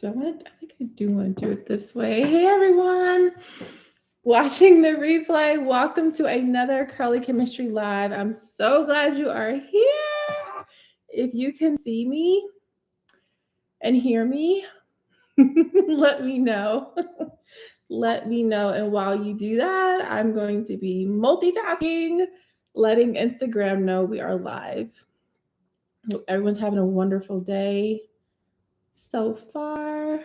I think I do want to do it this way. Hey, everyone. Watching the replay, welcome to another Curly Chemistry Live. I'm so glad you are here. If you can see me and hear me, let me know. Let me know. And while you do that, I'm going to be multitasking, letting Instagram know we are live. Hope everyone's having a wonderful day so far.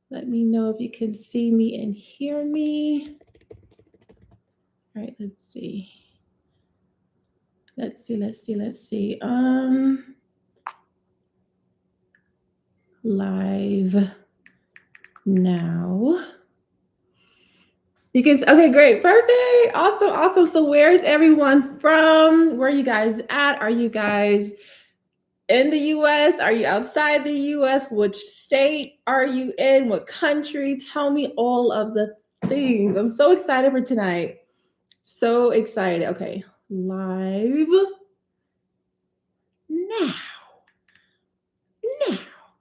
Let me know if you can see me and hear me. All right, let's see. Live now. Okay, great, perfect, awesome. So where's everyone from? Where are you guys at? Are you guys in the US? Are you outside the US? Which state are you in? What country? Tell me all of the things. I'm so excited for tonight. So excited. Okay, live now.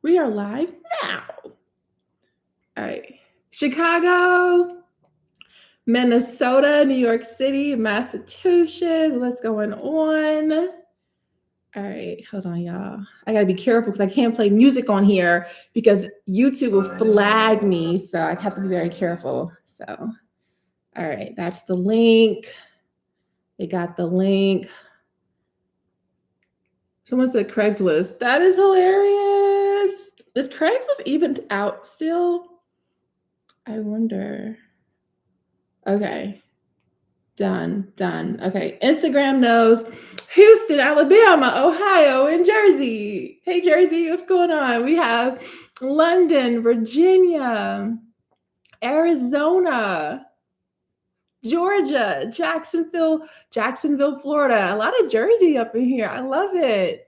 We are live now. All right. Chicago, Minnesota, New York City, Massachusetts. What's going on? All right, hold on, y'all. I gotta be careful because I can't play music on here because YouTube will flag me. So I have to be very careful. So, all right, that's the link. They got the link. Someone said Craigslist. That is hilarious. Is Craigslist even out still? I wonder. Okay. Done. Okay. Instagram knows Houston, Alabama, Ohio, and Jersey. Hey, Jersey, what's going on? We have London, Virginia, Arizona, Georgia, Jacksonville, Florida. A lot of Jersey up in here. I love it.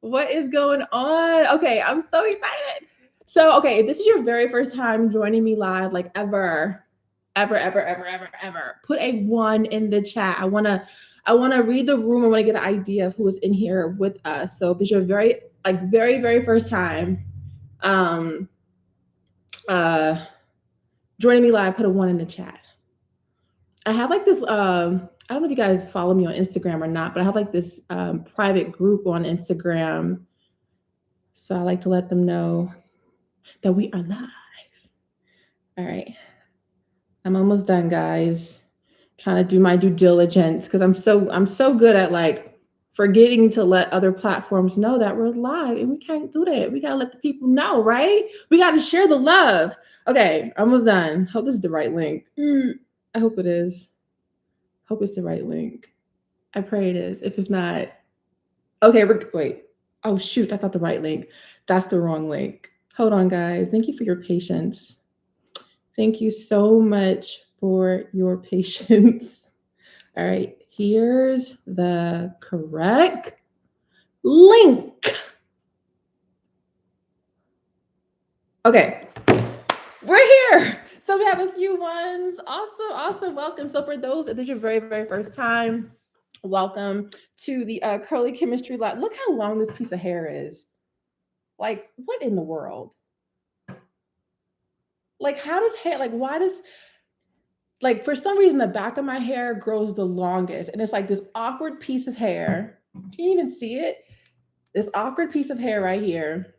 What is going on? Okay, I'm so excited. So, okay, if this is your very first time joining me live, like ever, put a 1 in the chat. I wanna read the room. I want to get an idea of who is in here with us. So if it's your very first time joining me live, put a 1 in the chat. I have like this I don't know if you guys follow me on Instagram or not, but I have like this private group on Instagram. So I like to let them know that we are live. All right. I'm almost done, guys. Trying to do my due diligence because I'm so good at like forgetting to let other platforms know that we're live, and we can't do that. We gotta let the people know, right? We gotta share the love. Okay, almost done. Hope this is the right link. I hope it is. Hope it's the right link. I pray it is. If it's not, okay, wait. Oh shoot, that's not the right link. That's the wrong link. Hold on, guys. Thank you for your patience. Thank you so much for your patience. All right, here's the correct link. Okay, we're here. So we have a few ones. Awesome. Welcome. So for those, if this is your very, very first time, welcome to the Curly Chemistry Lab. Look how long this piece of hair is. Like, what in the world? Like, how does hair, like, why does, like, for some reason, the back of my hair grows the longest. And it's like this awkward piece of hair. Can you even see it? This awkward piece of hair right here.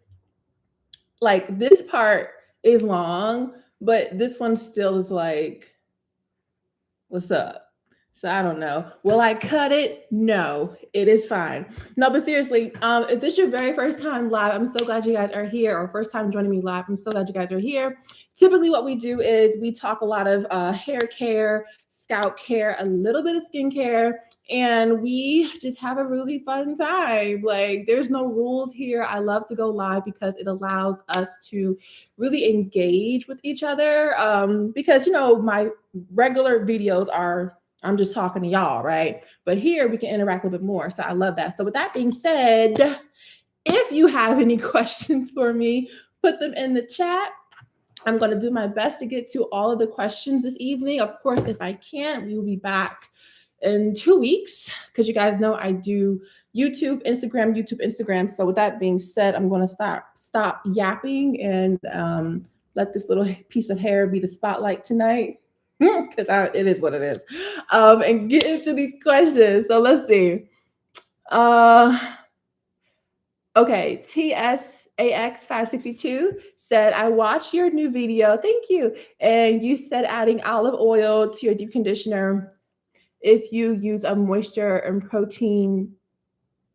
Like, this part is long, but this one still is like, what's up? So I don't know. Will I cut it? No, it is fine. No, but seriously, if this is your very first time live, I'm so glad you guys are here, or first time joining me live, I'm so glad you guys are here. Typically what we do is we talk a lot of hair care, scalp care, a little bit of skincare, and we just have a really fun time. Like, there's no rules here. I love to go live because it allows us to really engage with each other, because, you know, my regular videos are, I'm just talking to y'all, right? But here we can interact a little bit more. So I love that. So with that being said, if you have any questions for me, put them in the chat. I'm going to do my best to get to all of the questions this evening. Of course, if I can't, we will be back in 2 weeks because you guys know I do YouTube, Instagram. So with that being said, I'm going to start stop yapping and let this little piece of hair be the spotlight tonight, because it is what it is, and get into these questions. So let's see. Okay, TSAX562 said, I watched your new video. Thank you. And you said adding olive oil to your deep conditioner. If you use a moisture and protein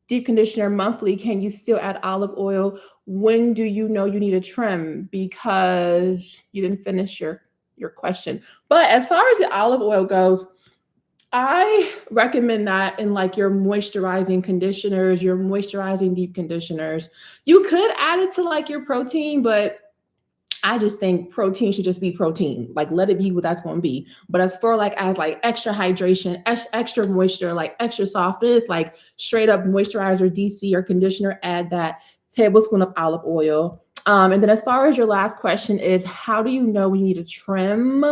deep conditioner monthly, can you still add olive oil? When do you know you need a trim? Because you didn't finish your question. But as far as the olive oil goes, I recommend that in like your moisturizing conditioners, your moisturizing deep conditioners. You could add it to like your protein, but I just think protein should just be protein. Like let it be what that's going to be. But as for like as like extra hydration, extra moisture, like extra softness, like straight up moisturizer, DC or conditioner, add that tablespoon of olive oil. And then as far as your last question is, how do you know when you need a trim?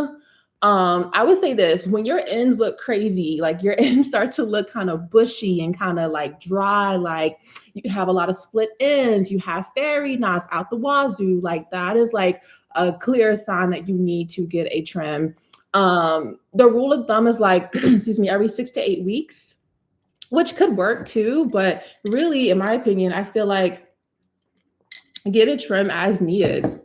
I would say this: when your ends look crazy, like your ends start to look kind of bushy and kind of like dry, like you have a lot of split ends, you have fairy knots out the wazoo, like that is like a clear sign that you need to get a trim. The rule of thumb is like, excuse me, every 6 to 8 weeks, which could work too, but really, in my opinion, I feel like get a trim as needed.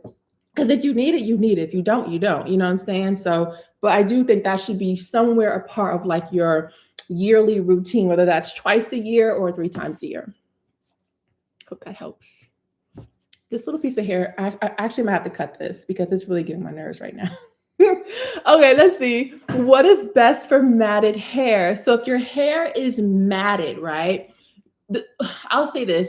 Because if you need it, you need it. If you don't, you don't. You know what I'm saying? So, but I do think that should be somewhere a part of like your yearly routine, whether that's twice a year or 3 times a year. Hope that helps. This little piece of hair, I actually might have to cut this because it's really getting my nerves right now. Okay, let's see. What is best for matted hair? So if your hair is matted, right? I'll say this.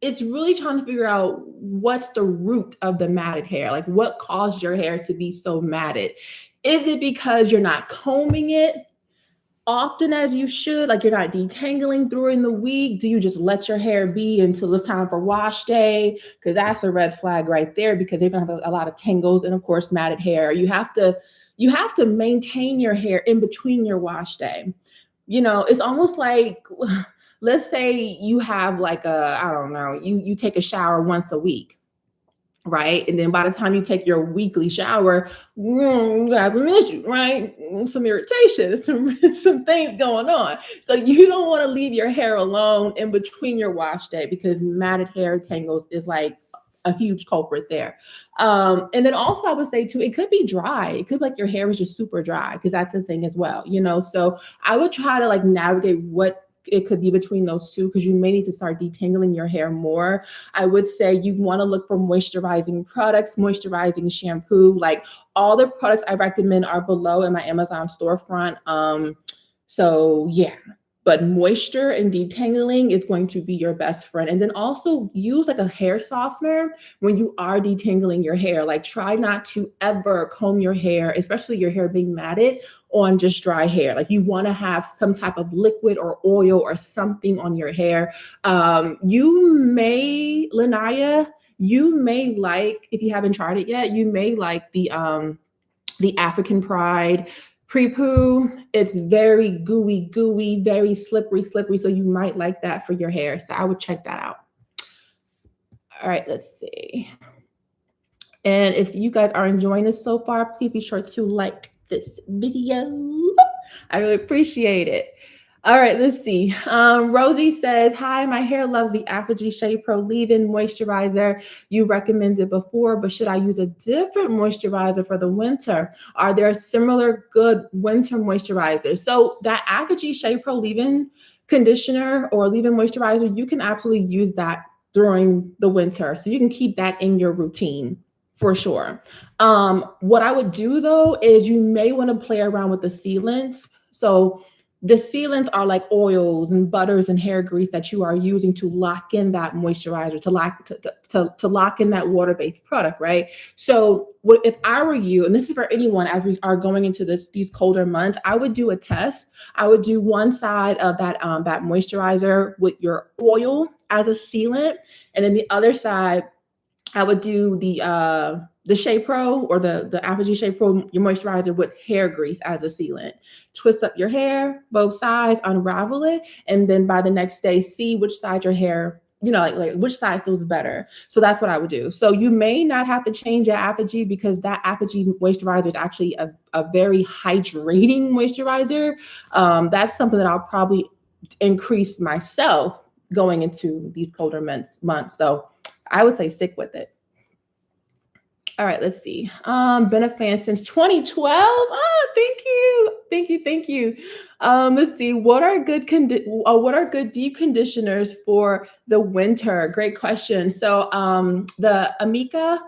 It's really trying to figure out what's the root of the matted hair. Like what caused your hair to be so matted? Is it because you're not combing it often as you should? Like you're not detangling during the week? Do you just let your hair be until it's time for wash day? Because that's a red flag right there, because you're gonna have a lot of tangles and of course matted hair. You have to maintain your hair in between your wash day. You know, it's almost like, let's say you have like I don't know, you take a shower once a week, right? And then by the time you take your weekly shower, you have some issue, right? Some irritation, some things going on. So you don't want to leave your hair alone in between your wash day, because matted hair tangles is like a huge culprit there. And then also I would say too, it could be dry. It could like your hair is just super dry, because that's a thing as well, you know? So I would try to like navigate what it could be between those two, because you may need to start detangling your hair more. I would say you want to look for moisturizing products, moisturizing shampoo. Like all the products I recommend are below in my Amazon storefront. So yeah, but moisture and detangling is going to be your best friend. And then also use like a hair softener when you are detangling your hair. Like try not to ever comb your hair, especially your hair being matted, on just dry hair. Like you want to have some type of liquid or oil or something on your hair. You may, Lanaya, you may like, if you haven't tried it yet, you may like the African Pride Prepoo. It's very gooey, very slippery. So you might like that for your hair. So I would check that out. All right, let's see. And if you guys are enjoying this so far, please be sure to like this video. I really appreciate it. All right, let's see. Rosie says, hi, my hair loves the Apogee Shea Pro Leave-In Moisturizer. You recommended before, but should I use a different moisturizer for the winter? Are there similar good winter moisturizers? So that Apogee Shea Pro Leave-In conditioner or leave-in moisturizer, you can absolutely use that during the winter. So you can keep that in your routine for sure. What I would do though, is you may want to play around with the sealants. So the sealants are like oils and butters and hair grease that you are using to lock in that moisturizer, to lock in that water-based product, right? So if I were you, and this is for anyone as we are going into these colder months, I would do a test. I would do one side of that moisturizer with your oil as a sealant, and then the other side, I would do the Shea Pro or the Apogee Shea Pro, your moisturizer, with hair grease as a sealant. Twist up your hair, both sides, unravel it, and then by the next day, see which side your hair you know, like which side feels better. So that's what I would do. So you may not have to change your Apogee because that Apogee moisturizer is actually a very hydrating moisturizer. That's something that I'll probably increase myself going into these colder months. So I would say stick with it. All right, let's see. Been a fan since 2012. Oh, thank you. Let's see. What are good deep conditioners for the winter? Great question. So, the Amika.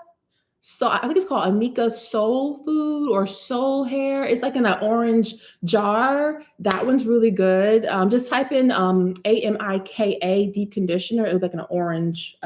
So I think it's called Amika Soul Food or Soul Hair. It's like in an orange jar. That one's really good. Just type in AMIKA deep conditioner. It was like an orange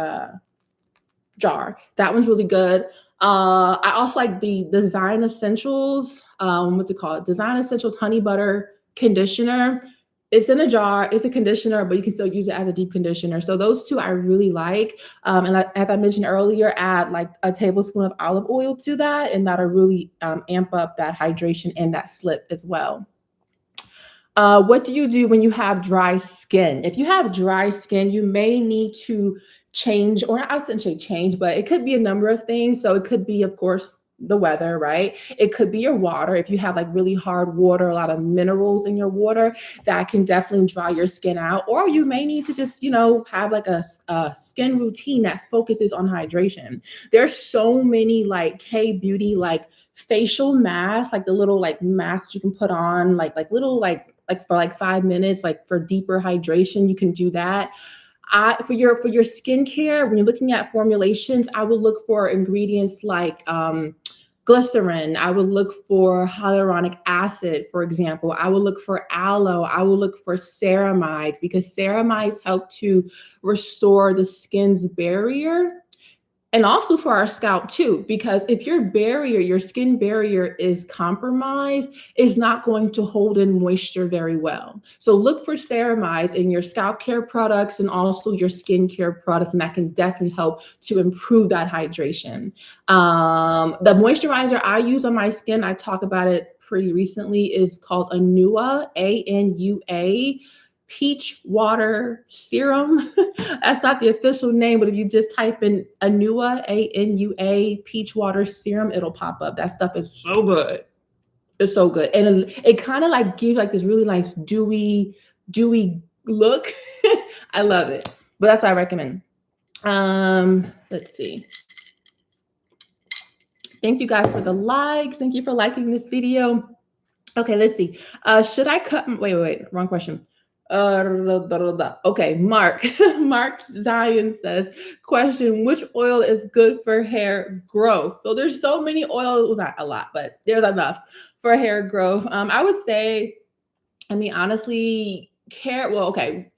jar. That one's really good. I also like the Design Essentials. What's it called? Design Essentials Honey Butter Conditioner. It's in a jar. It's a conditioner, but you can still use it as a deep conditioner. So those two I really like. As I mentioned earlier, add like a tablespoon of olive oil to that, and that'll really amp up that hydration and that slip as well. What do you do when you have dry skin? If you have dry skin, you may need to change, or I shouldn't say change, but it could be a number of things. So it could be, of course, the weather, right? It could be your water. If you have like really hard water, a lot of minerals in your water, that can definitely dry your skin out. Or you may need to just, you know, have like a skin routine that focuses on hydration. There's so many like K-beauty, like facial masks, like the little like masks you can put on, like little like for like 5 minutes, like for deeper hydration, you can do that. For your skincare, when you're looking at formulations, I would look for ingredients like glycerin. I would look for hyaluronic acid, for example. I would look for aloe. I would look for ceramides, because ceramides help to restore the skin's barrier. And also for our scalp too, because if your skin barrier is compromised, it's not going to hold in moisture very well. So look for ceramides in your scalp care products and also your skincare products, and that can definitely help to improve that hydration. The moisturizer I use on my skin, I talk about it pretty recently, is called Anua, ANUA. Peach water serum. That's not the official name, but if you just type in Anua, ANUA, peach water serum, it'll pop up. That stuff is so good. It's so good. And it kind of like gives like this really nice dewy look. I love it. But that's what I recommend. Let's see. Thank you guys for the likes. Thank you for liking this video. Okay, let's see. Should I cut? Wait, wrong question. Okay, Mark Zion says, question, which oil is good for hair growth? So there's so many oils, not a lot, but there's enough for hair growth. I would say, I mean, honestly,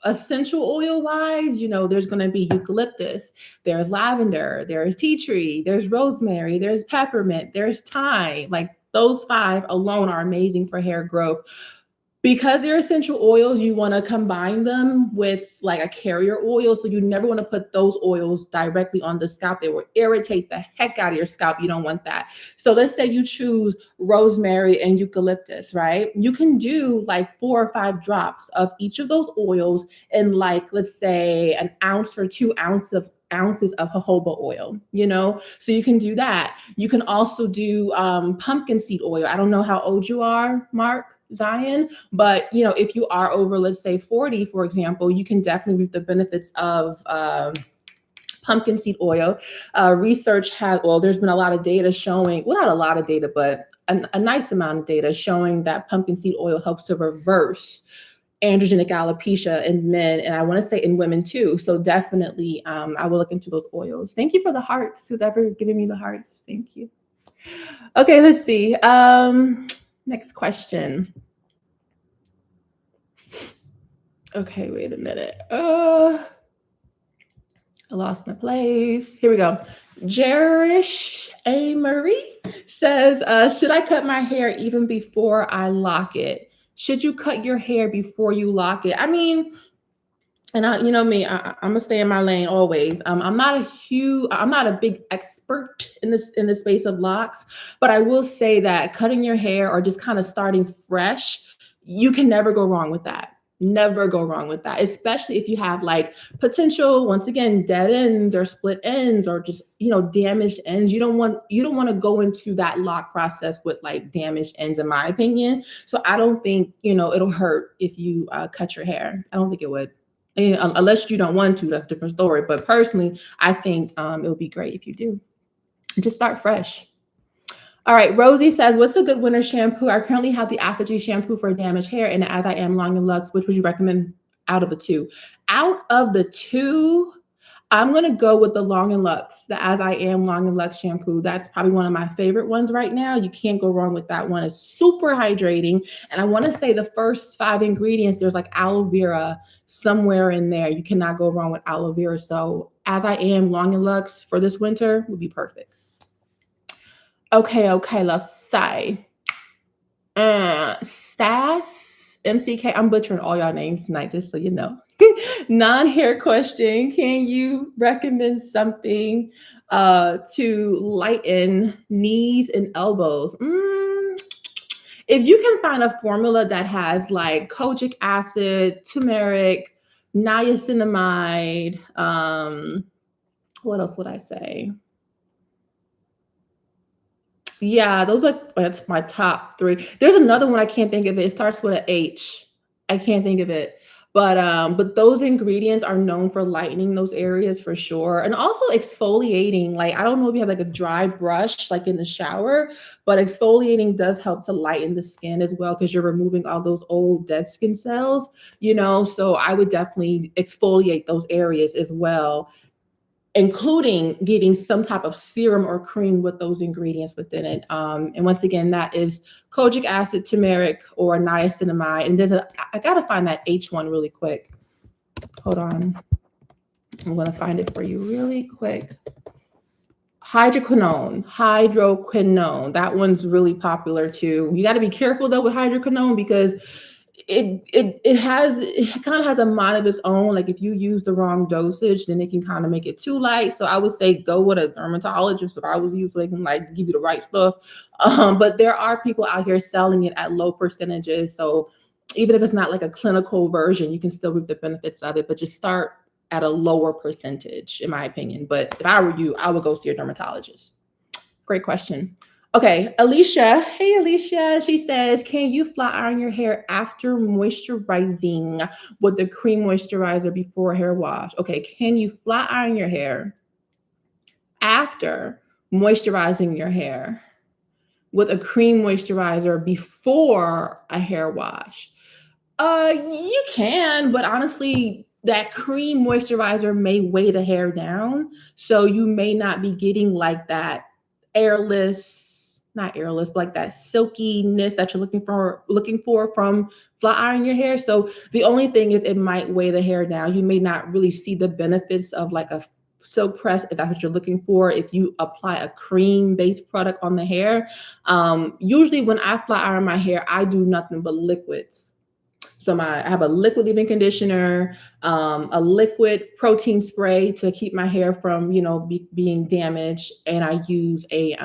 essential oil wise, you know, there's going to be eucalyptus, there's lavender, there's tea tree, there's rosemary, there's peppermint, there's thyme. Like those 5 alone are amazing for hair growth. Because they're essential oils, you want to combine them with like a carrier oil. So you never want to put those oils directly on the scalp. They will irritate the heck out of your scalp. You don't want that. So let's say you choose rosemary and eucalyptus, right? You can do like 4 or 5 drops of each of those oils in like, let's say, an ounce or 2 ounces of jojoba oil, you know? So you can do that. You can also do pumpkin seed oil. I don't know how old you are, Mark Zion, but you know, if you are over, let's say 40, for example, you can definitely reap the benefits of pumpkin seed oil. Research there's been a lot of data showing, well, not a lot of data, but a nice amount of data showing that pumpkin seed oil helps to reverse androgenic alopecia in men, and I want to say in women too. So definitely, I will look into those oils. Thank you for the hearts. Who's ever given me the hearts? Thank you. Okay, let's see. Next question. Okay, wait a minute. I lost my place. Here we go. Jerish A. Marie says, should I cut my hair even before I lock it? Should you cut your hair before you lock it? I mean, and you know me, I'm gonna stay in my lane always. I'm not a big expert in the space of locks, but I will say that cutting your hair or just kind of starting fresh, you can never go wrong with that. Never go wrong with that, especially if you have like potential, once again, dead ends or split ends or just, damaged ends. You don't want to go into that lock process with like damaged ends, in my opinion. So I don't think, it'll hurt if you cut your hair. I don't think it would. Unless you don't want to, that's a different story. But personally, I think it would be great if you do. Just start fresh. All right, Rosie says, what's a good winter shampoo? I currently have the Apogee shampoo for damaged hair and As I Am Long and Luxe. Which would you recommend out of the two? Out of the two, I'm going to go with the Long and Luxe, the As I Am Long and Luxe shampoo. That's probably one of my favorite ones right now. You can't go wrong with that one. It's super hydrating. And I want to say the first 5 ingredients, there's like aloe vera somewhere in there. You cannot go wrong with aloe vera. So As I Am Long and Luxe for this winter would be perfect. Okay, let's say. Stas, MCK, I'm butchering all y'all names tonight, just so you know. Non-hair question. Can you recommend something to lighten knees and elbows? If you can find a formula that has like kojic acid, turmeric, niacinamide, what else would I say? Yeah, that's my top 3. There's another one I can't think of it. It starts with an H. I can't think of it. But those ingredients are known for lightening those areas for sure. And also exfoliating. Like, I don't know if you have like a dry brush like in the shower, but exfoliating does help to lighten the skin as well because you're removing all those old dead skin cells, So I would definitely exfoliate those areas as well, including getting some type of serum or cream with those ingredients within it. And once again, that is kojic acid, turmeric, or niacinamide. And I gotta find that H one really quick. Hold on. I'm gonna find it for you really quick. Hydroquinone. That one's really popular too. You gotta be careful though with hydroquinone because it kind of has a mind of its own. Like if you use the wrong dosage, then it can kind of make it too light. So I would say go with a dermatologist if I was you, so they can like give you the right stuff. But there are people out here selling it at low percentages. So even if it's not like a clinical version, you can still reap the benefits of it, but just start at a lower percentage, in my opinion. But if I were you, I would go to your dermatologist. Great question. Okay, Alicia. Hey, Alicia. She says, can you flat iron your hair after moisturizing with the cream moisturizer before hair wash? Okay, can you flat iron your hair after moisturizing your hair with a cream moisturizer before a hair wash? You can, but honestly, that cream moisturizer may weigh the hair down. So you may not be getting like that not airless, but like that silkiness that you're looking for from flat ironing your hair. So the only thing is it might weigh the hair down. You may not really see the benefits of like a silk press if that's what you're looking for. If you apply a cream-based product on the hair, usually when I flat iron my hair, I do nothing but liquids. So I have a liquid leave-in conditioner, a liquid protein spray to keep my hair from, being damaged, and I use a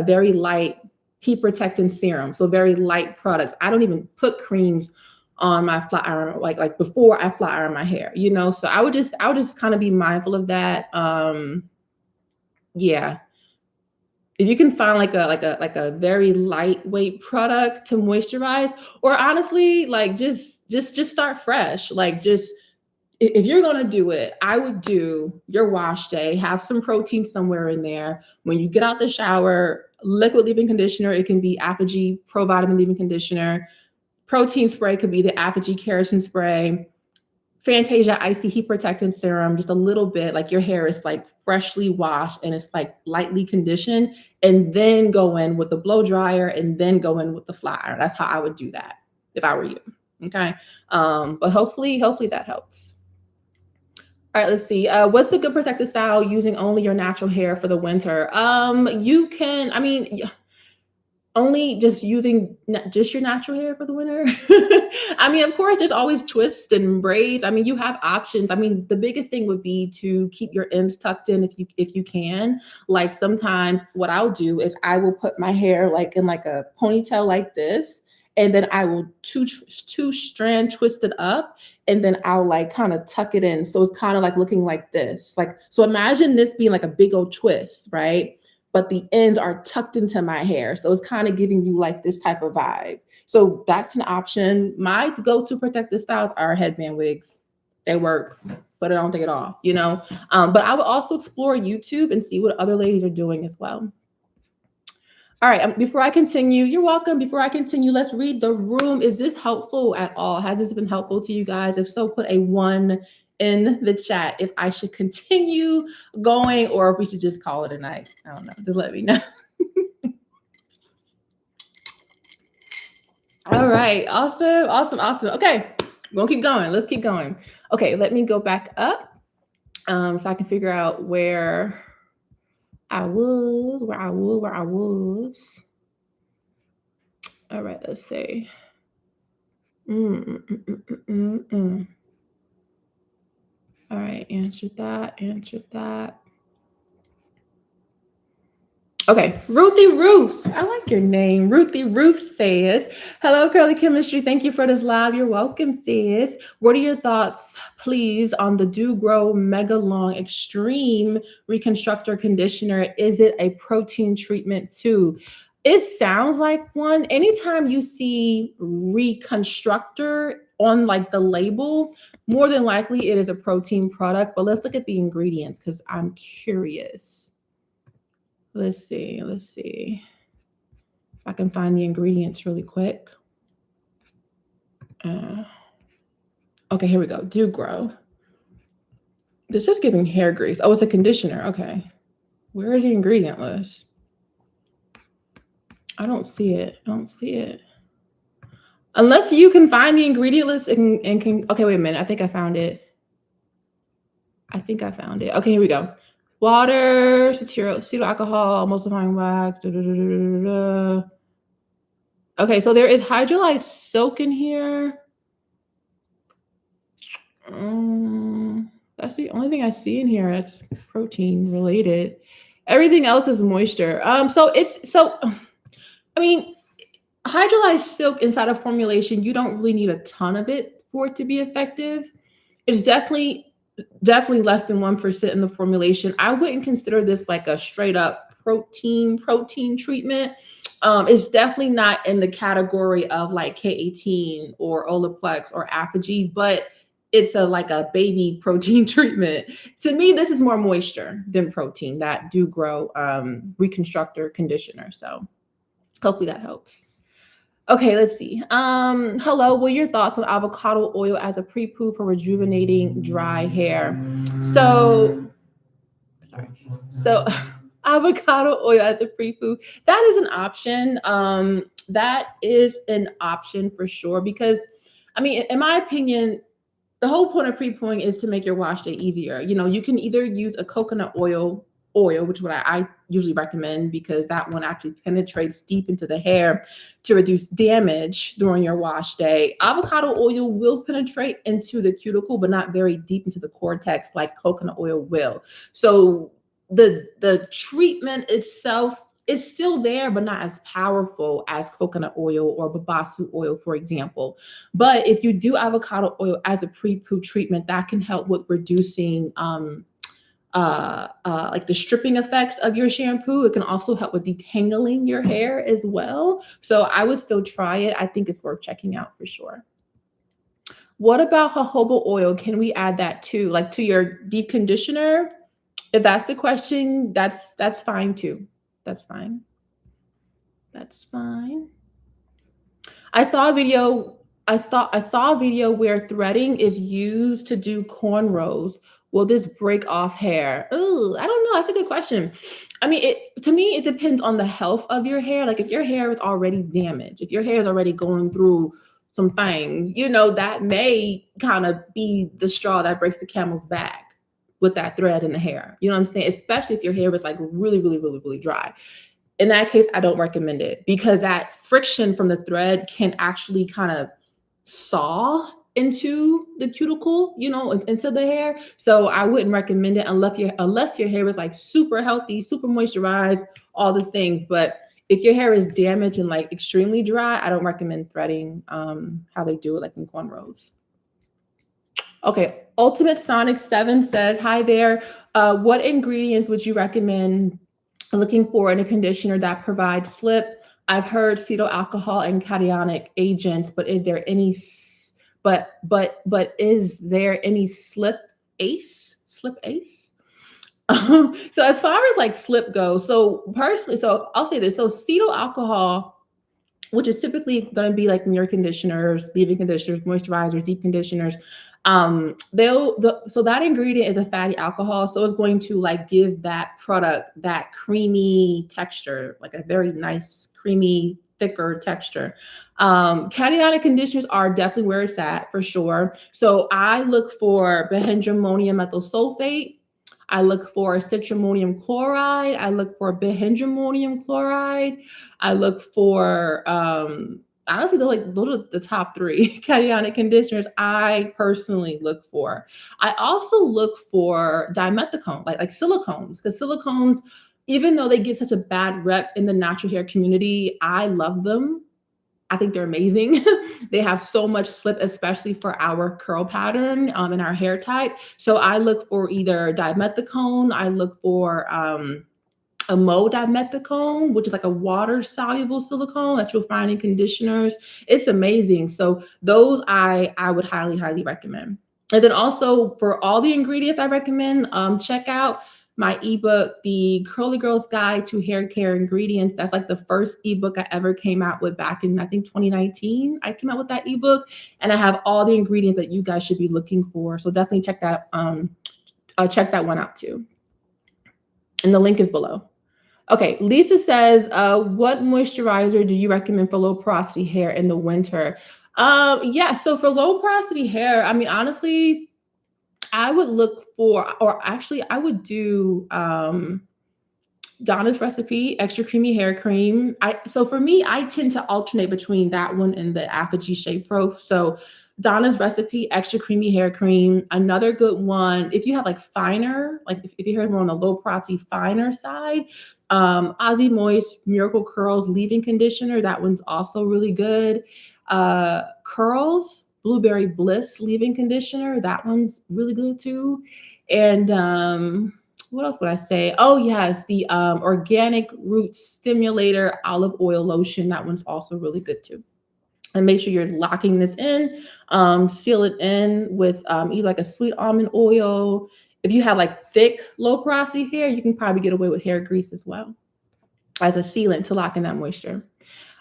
very light heat protectant serum. So very light products. I don't even put creams on my flat iron like before I flat iron my hair, So I would just kind of be mindful of that. Yeah. If you can find like a very lightweight product to moisturize, or honestly, like just start fresh. Like just if you're gonna do it, I would do your wash day, have some protein somewhere in there. When you get out the shower, liquid leave-in conditioner, it can be Apogee Pro Vitamin leave-in conditioner. Protein spray could be the Apogee keratin spray. Fantasia Icy Heat Protectant Serum, just a little bit, like your hair is like freshly washed and it's like lightly conditioned, and then go in with the blow dryer and then go in with the flat iron. That's how I would do that if I were you. Okay. But hopefully that helps. All right, let's see. What's a good protective style using only your natural hair for the winter? You can, only just using just your natural hair for the winter. Of course, there's always twists and braids. You have options. The biggest thing would be to keep your ends tucked in if you can. Like sometimes what I'll do is I will put my hair like in like a ponytail like this, and then I will two strand twist it up, and then I'll like kind of tuck it in. So it's kind of like looking like this. Like, so imagine this being like a big old twist, right? But the ends are tucked into my hair. So it's kind of giving you like this type of vibe. So that's an option. My go-to protective styles are headband wigs. They work, but I don't take it off, you know? But I would also explore YouTube and see what other ladies are doing as well. All right, before I continue, you're welcome. Before I continue, let's read the room. Is this helpful at all? Has this been helpful to you guys? If so, put a 1 in the chat if I should continue going or if we should just call it a night. I don't know. Just let me know. All right. Awesome. Awesome. Awesome. Okay. We'll keep going. Let's keep going. Okay. Let me go back up so I can figure out where I was. All right. Let's see. All right. Answered that. Okay, Ruthie Ruth. I like your name. Ruthie Ruth says, hello, Curly Chemistry. Thank you for this live. You're welcome, sis. What are your thoughts, please, on the Do Grow Mega Long Extreme Reconstructor Conditioner? Is it a protein treatment too? It sounds like one. Anytime you see Reconstructor on like the label, more than likely it is a protein product. But let's look at the ingredients because I'm curious. Let's see if I can find the ingredients really quick. Okay, here we go. Do Grow. This is giving hair grease. Oh, it's a conditioner. Okay. Where is the ingredient list? I don't see it. Unless you can find the ingredient list and can. Okay, wait a minute. I think I found it. Okay, here we go. Water, cetyl alcohol, emulsifying wax. Okay, so there is hydrolyzed silk in here. That's the only thing I see in here that's protein related. Everything else is moisture. I mean, hydrolyzed silk inside of formulation, you don't really need a ton of it for it to be effective. It's definitely less than 1% in the formulation. I wouldn't consider this like a straight up protein treatment. It's definitely not in the category of like K18 or Olaplex or Apogee, but it's like a baby protein treatment. To me, this is more moisture than protein, that Do Grow Reconstructor conditioner. So hopefully that helps. Okay, let's see. Hello, what are your thoughts on avocado oil as a pre-poo for rejuvenating dry hair? So avocado oil as a pre-poo, that is an option. That is an option for sure, because I mean, in my opinion, the whole point of pre-pooing is to make your wash day easier. You know, you can either use a coconut oil, which is what I usually recommend, because that one actually penetrates deep into the hair to reduce damage during your wash day. Avocado oil will penetrate into the cuticle, but not very deep into the cortex like coconut oil will. So the treatment itself is still there, but not as powerful as coconut oil or babasu oil, for example. But if you do avocado oil as a pre-poo treatment, that can help with reducing like the stripping effects of your shampoo. It can also help with detangling your hair as well. So I would still try it. I think it's worth checking out for sure. What about jojoba oil? Can we add that too, like to your deep conditioner? If that's the question, that's fine too. That's fine. I saw a video where threading is used to do cornrows. Will this break off hair? Ooh, I don't know. That's a good question. I mean, to me, it depends on the health of your hair. Like if your hair is already damaged, if your hair is already going through some things, you know, that may kind of be the straw that breaks the camel's back with that thread in the hair. You know what I'm saying? Especially if your hair is like really, really, really, really dry. In that case, I don't recommend it, because that friction from the thread can actually kind of saw into the cuticle, you know, into the hair. So I wouldn't recommend it unless your hair is like super healthy, super moisturized, all the things. But If your hair is damaged and like extremely dry, I don't recommend threading how they do it like in cornrows. Okay, Ultimate Sonic 7 says, hi there. What ingredients would you recommend looking for in a conditioner that provides slip? I've heard cetyl alcohol and cationic agents, but is there any is there any slip ace? Slip ace? So as far as like slip goes, so personally, so I'll say this. So cetyl alcohol, which is typically going to be like in your conditioners, leave-in conditioners, moisturizers, deep conditioners. So that ingredient is a fatty alcohol, so it's going to like give that product that creamy texture, like a very nice, creamy, thicker texture. Cationic conditioners are definitely where it's at for sure. So I look for bihydramonium methyl sulfate. I look for citramonium chloride. I look for bihydramonium chloride. I look for honestly, those are the top three cationic conditioners I personally look for. I also look for dimethicone, like silicones, because silicones, even though they get such a bad rep in the natural hair community, I love them. I think they're amazing. They have so much slip, especially for our curl pattern and our hair type. So I look for either dimethicone, I look for dimethicone, which is like a water-soluble silicone that you'll find in conditioners. It's amazing. So those I would highly, highly recommend. And then also for all the ingredients I recommend, check out my ebook, The Curly Girl's Guide to Hair Care Ingredients. That's like the first ebook I ever came out with back in, I think, 2019. I came out with that ebook, and I have all the ingredients that you guys should be looking for. So definitely check that one out too. And the link is below. Okay, Lisa says, what moisturizer do you recommend for low porosity hair in the winter? Yeah, so for low porosity hair, I mean, honestly, I would look for, or actually I would do Donna's Recipe Extra Creamy Hair Cream. So for me, I tend to alternate between that one and the Apogee Shea Pro. So Donna's Recipe Extra Creamy Hair Cream. Another good one, if you have like finer, like if your hair is more on the low porosity finer side, Aussie Moist Miracle Curls Leave-In Conditioner. That one's also really good. Curls Blueberry Bliss Leave-In Conditioner. That one's really good too. And what else would I say? Oh yes, the Organic Root Stimulator Olive Oil Lotion. That one's also really good too. And make sure you're locking this in. Seal it in with either like a sweet almond oil. If you have like thick, low porosity hair, you can probably get away with hair grease as well as a sealant to lock in that moisture.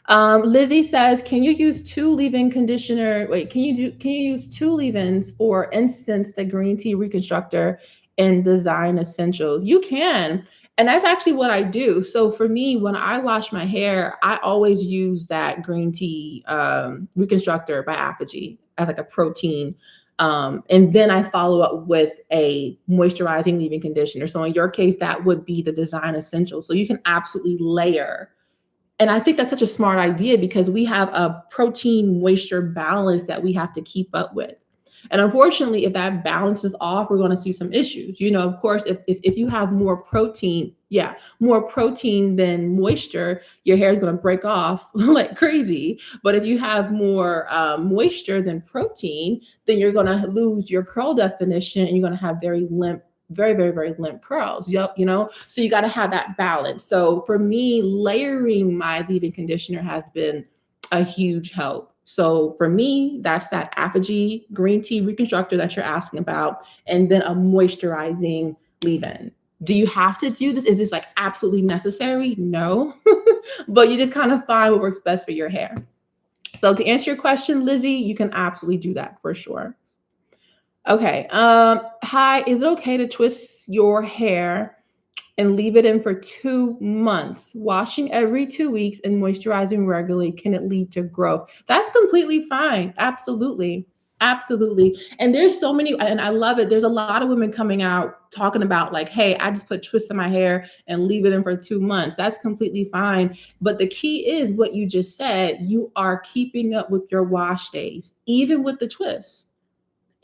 Lizzie says, can you use two leave-in conditioner? Wait, can you use two leave-ins, for instance, the green tea reconstructor and design essentials? You can. And that's actually what I do. So for me, when I wash my hair, I always use that green tea reconstructor by Apogee as like a protein. And then I follow up with a moisturizing leave-in conditioner. So in your case, that would be the design essentials. So you can absolutely layer. And I think that's such a smart idea because we have a protein moisture balance that we have to keep up with. And unfortunately, if that balance is off, we're going to see some issues. You know, of course, if you have more protein than moisture, your hair is going to break off like crazy. But if you have more moisture than protein, then you're going to lose your curl definition and you're going to have very limp, very, very, very limp curls. Yep, you know, so you got to have that balance. So for me, layering my leave-in conditioner has been a huge help. So for me, that's that Apogee green tea reconstructor that you're asking about, and then a moisturizing leave-in. Do you have to do this? Is this like absolutely necessary? No, but you just kind of find what works best for your hair. So to answer your question, Lizzie, you can absolutely do that for sure. Okay. Hi, is it okay to twist your hair and leave it in for 2 months? Washing every 2 weeks and moisturizing regularly, can it lead to growth? That's completely fine. Absolutely. Absolutely. And there's so many, and I love it. There's a lot of women coming out talking about like, hey, I just put twists in my hair and leave it in for 2 months. That's completely fine. But the key is what you just said. You are keeping up with your wash days, even with the twists.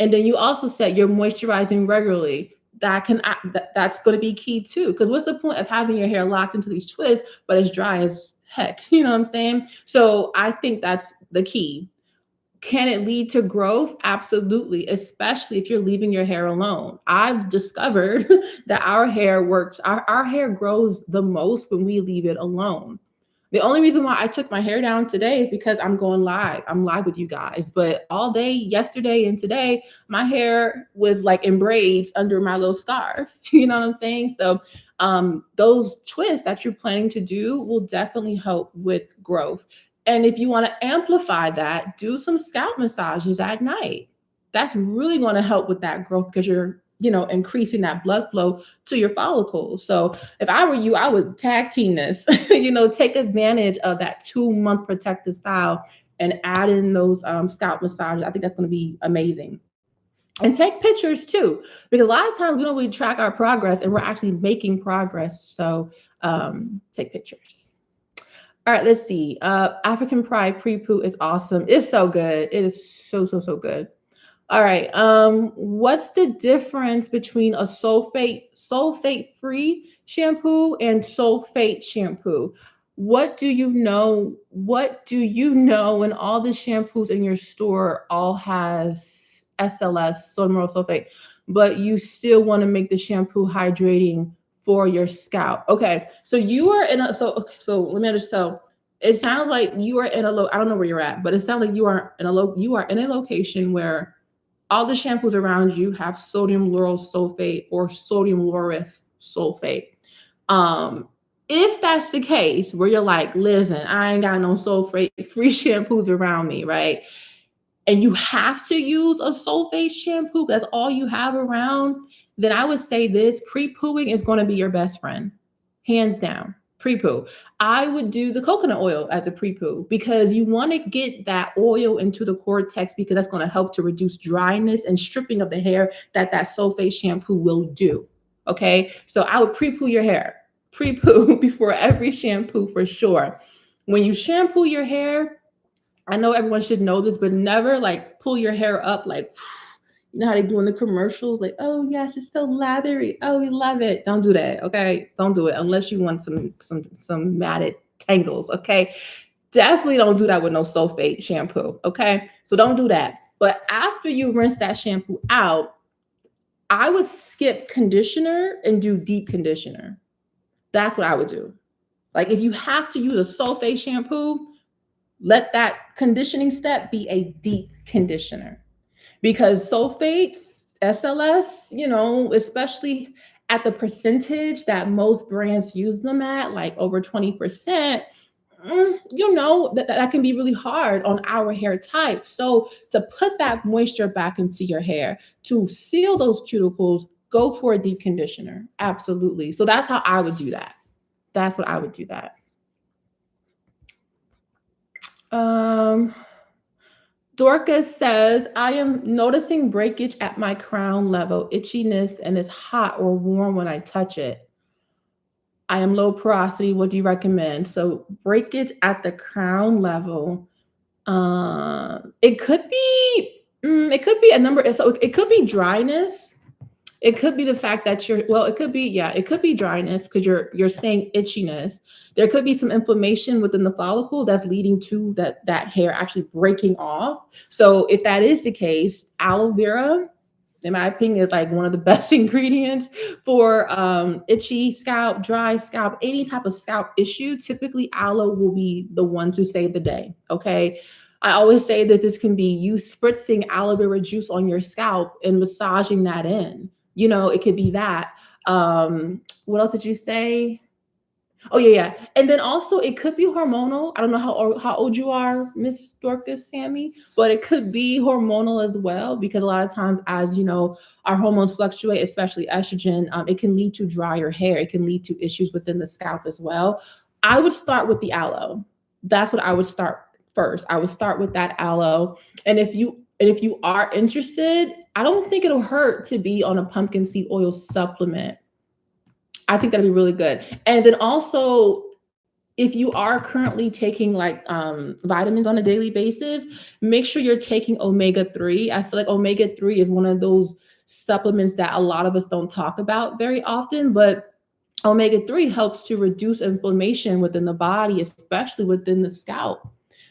And then you also said you're moisturizing regularly. That's going to be key too. Because what's the point of having your hair locked into these twists, but as dry as heck, you know what I'm saying? So I think that's the key. Can it lead to growth? Absolutely, especially if you're leaving your hair alone. I've discovered that our hair works, our hair grows the most when we leave it alone. The only reason why I took my hair down today is because I'm going live. I'm live with you guys. But all day, yesterday and today, my hair was like in braids under my little scarf. You know what I'm saying? So those twists that you're planning to do will definitely help with growth. And if you want to amplify that, do some scalp massages at night. That's really going to help with that growth because you're, increasing that blood flow to your follicles. So if I were you, I would tag team this, take advantage of that 2-month protective style and add in those scalp massages. I think that's going to be amazing. And take pictures too, because a lot of times we don't really track our progress and we're actually making progress. So take pictures. All right, let's see. African Pride Prepoo is awesome. It's so good. It is so, so, so good. All right. What's the difference between a sulfate-free shampoo and sulfate shampoo? What do you know? What do you know when all the shampoos in your store all has SLS, sodium lauryl sulfate, but you still want to make the shampoo hydrating for your scalp? Okay. So you are in a, so let me understand. It sounds like you are in a I don't know where you're at, but it sounds like you are in a location where all the shampoos around you have sodium lauryl sulfate or sodium laureth sulfate. If that's the case, where you're like, listen, I ain't got no sulfate-free shampoos around me, right? And you have to use a sulfate shampoo, that's all you have around, then I would say this: pre-pooing is going to be your best friend, hands down. Pre-poo. I would do the coconut oil as a pre-poo because you want to get that oil into the cortex, because that's going to help to reduce dryness and stripping of the hair that sulfate shampoo will do. Okay, so I would pre-poo your hair, pre-poo before every shampoo for sure. When you shampoo your hair, I know everyone should know this, but never like pull your hair up like, you know how they do in the commercials, like, oh yes, it's so lathery. Oh, we love it. Don't do that. Okay. Don't do it unless you want some matted tangles. Okay. Definitely don't do that with no sulfate shampoo. Okay. So don't do that. But after you rinse that shampoo out, I would skip conditioner and do deep conditioner. That's what I would do. Like if you have to use a sulfate shampoo, let that conditioning step be a deep conditioner. Because sulfates, SLS, especially at the percentage that most brands use them at, like over 20%, that can be really hard on our hair type. So to put that moisture back into your hair, to seal those cuticles, go for a deep conditioner. Absolutely. So that's how I would do that. That's what I would do that. Dorcas says, I am noticing breakage at my crown level, itchiness, and it's hot or warm when I touch it. I am low porosity. What do you recommend? So breakage at the crown level. It could be a number. So it could be dryness. It could be the fact that it could be dryness because you're saying itchiness. There could be some inflammation within the follicle that's leading to that hair actually breaking off. So if that is the case, aloe vera, in my opinion, is like one of the best ingredients for itchy scalp, dry scalp, any type of scalp issue. Typically, aloe will be the one to save the day. Okay. I always say that this can be you spritzing aloe vera juice on your scalp and massaging that in. It could be that. What else did you say? Oh, yeah. And then also it could be hormonal. I don't know how old you are, Miss Dorcas Sammy, but it could be hormonal as well, because a lot of times, as you know, our hormones fluctuate, especially estrogen. It can lead to drier hair. It can lead to issues within the scalp as well. I would start with the aloe. That's what I would start first. I would start with that aloe. And if you are interested, I don't think it'll hurt to be on a pumpkin seed oil supplement. I think that'd be really good. And then also, if you are currently taking like vitamins on a daily basis, make sure you're taking omega-3. I feel like omega-3 is one of those supplements that a lot of us don't talk about very often, but Omega-3 helps to reduce inflammation within the body, especially within the scalp.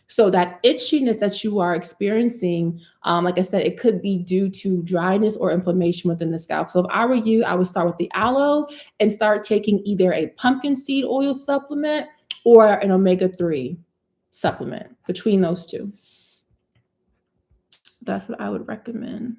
So that itchiness that you are experiencing, like I said, it could be due to dryness or inflammation within the scalp. So if I were you, I would start with the aloe and start taking either a pumpkin seed oil supplement or an omega-3 supplement. Between those two, that's what I would recommend.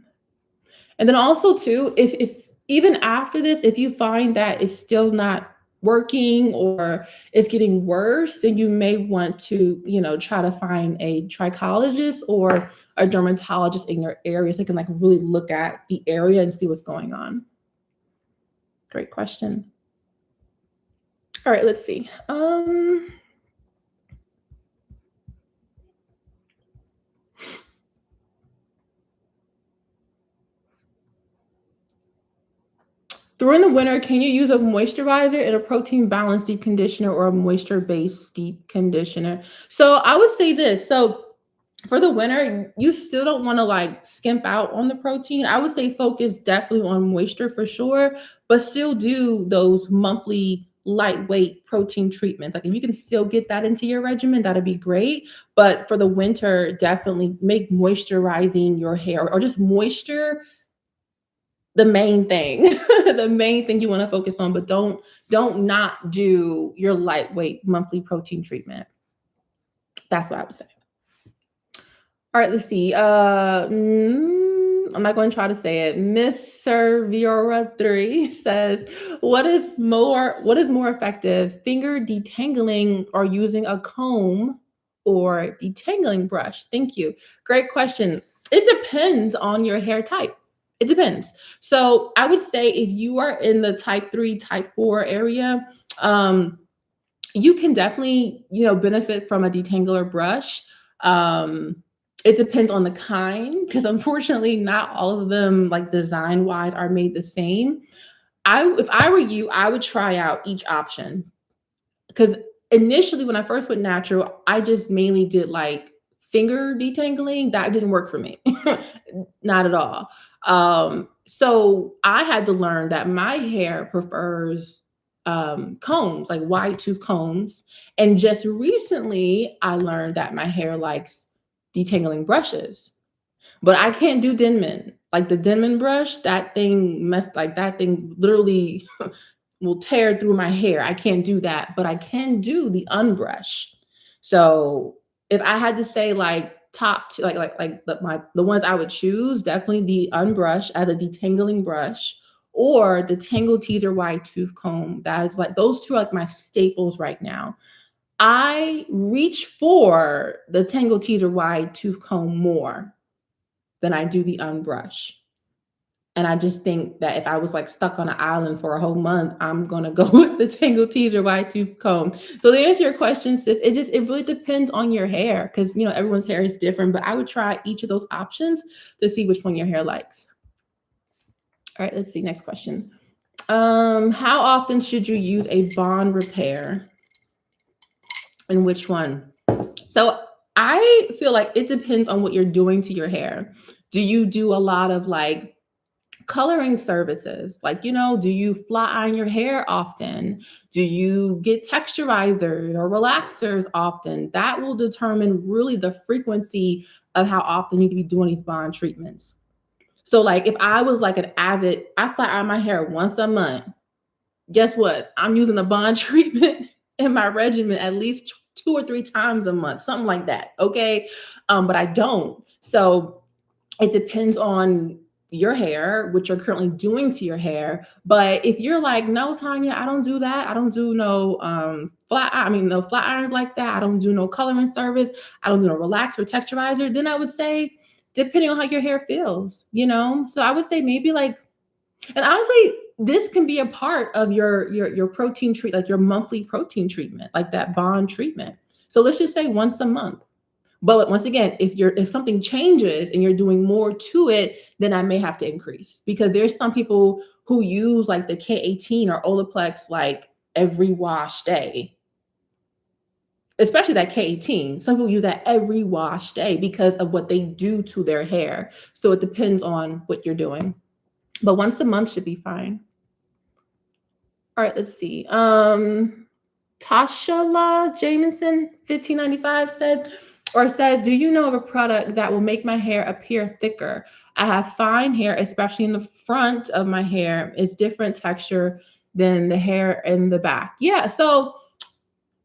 And then also too, if even after this, if you find that it's still not working or it's getting worse, then you may want to, try to find a trichologist or a dermatologist in your area so they can like really look at the area and see what's going on. Great question. All right, let's see. During the winter, can you use a moisturizer and a protein balanced deep conditioner or a moisture based deep conditioner? So I would say this. So for the winter, you still don't want to like skimp out on the protein. I would say focus definitely on moisture for sure, but still do those monthly lightweight protein treatments. Like if you can still get that into your regimen, that'd be great. But for the winter, definitely make moisturizing your hair or just moisture the main thing. The main thing you want to focus on, but don't not do your lightweight monthly protein treatment. That's what I would say. All right, let's see. I'm not going to try to say it. Miss Serviora 3 says, what is more effective, finger detangling or using a comb or detangling brush? Thank you. Great question. It depends on your hair type. It depends. So I would say if you are in the type 3, type 4 area, you can definitely, benefit from a detangler brush. It depends on the kind, because unfortunately, not all of them, like design wise, are made the same. If I were you, I would try out each option because initially, when I first went natural, I just mainly did like finger detangling. That didn't work for me, not at all. So I had to learn that my hair prefers combs, like wide tooth combs. And just recently, I learned that my hair likes detangling brushes. But I can't do Denman. Like the Denman brush, that thing literally will tear through my hair. I can't do that, but I can do the unbrush. So if I had to say like top two, like the ones I would choose, definitely the unbrush as a detangling brush or the Tangle Teaser Wide Tooth Comb. That is like those two are like my staples right now. I reach for the Tangle Teaser Wide Tooth Comb more than I do the unbrush. And I just think that if I was like stuck on an island for a whole month, I'm gonna go with the Tangle Teaser Wide Tooth Comb. So to answer your question, sis, it really depends on your hair because everyone's hair is different. But I would try each of those options to see which one your hair likes. All right, let's see. Next question. How often should you use a bond repair, and which one? So I feel like it depends on what you're doing to your hair. Do you do a lot of like coloring services? Like, do you flat iron your hair often? Do you get texturizers or relaxers often? That will determine really the frequency of how often you need to be doing these bond treatments. So like if I was like I flat iron my hair once a month, guess what? I'm using a bond treatment in my regimen at least 2 or 3 times a month, something like that. Okay. But I don't. So it depends on your hair, what you're currently doing to your hair. But if you're like, no, Tanya, I don't do that. I don't do no no flat irons like that. I don't do no coloring service. I don't do no relaxer or texturizer. Then I would say, depending on how your hair feels, So I would say maybe like, and honestly, this can be a part of your protein treat, like your monthly protein treatment, like that bond treatment. So let's just say once a month. But once again, if something changes and you're doing more to it, then I may have to increase because there's some people who use like the K18 or Olaplex like every wash day, especially that K18. Some people use that every wash day because of what they do to their hair. So it depends on what you're doing. But once a month should be fine. All right, let's see. Tashala Jamison 1595 says, do you know of a product that will make my hair appear thicker? I have fine hair, especially in the front of my hair. It's different texture than the hair in the back. Yeah, so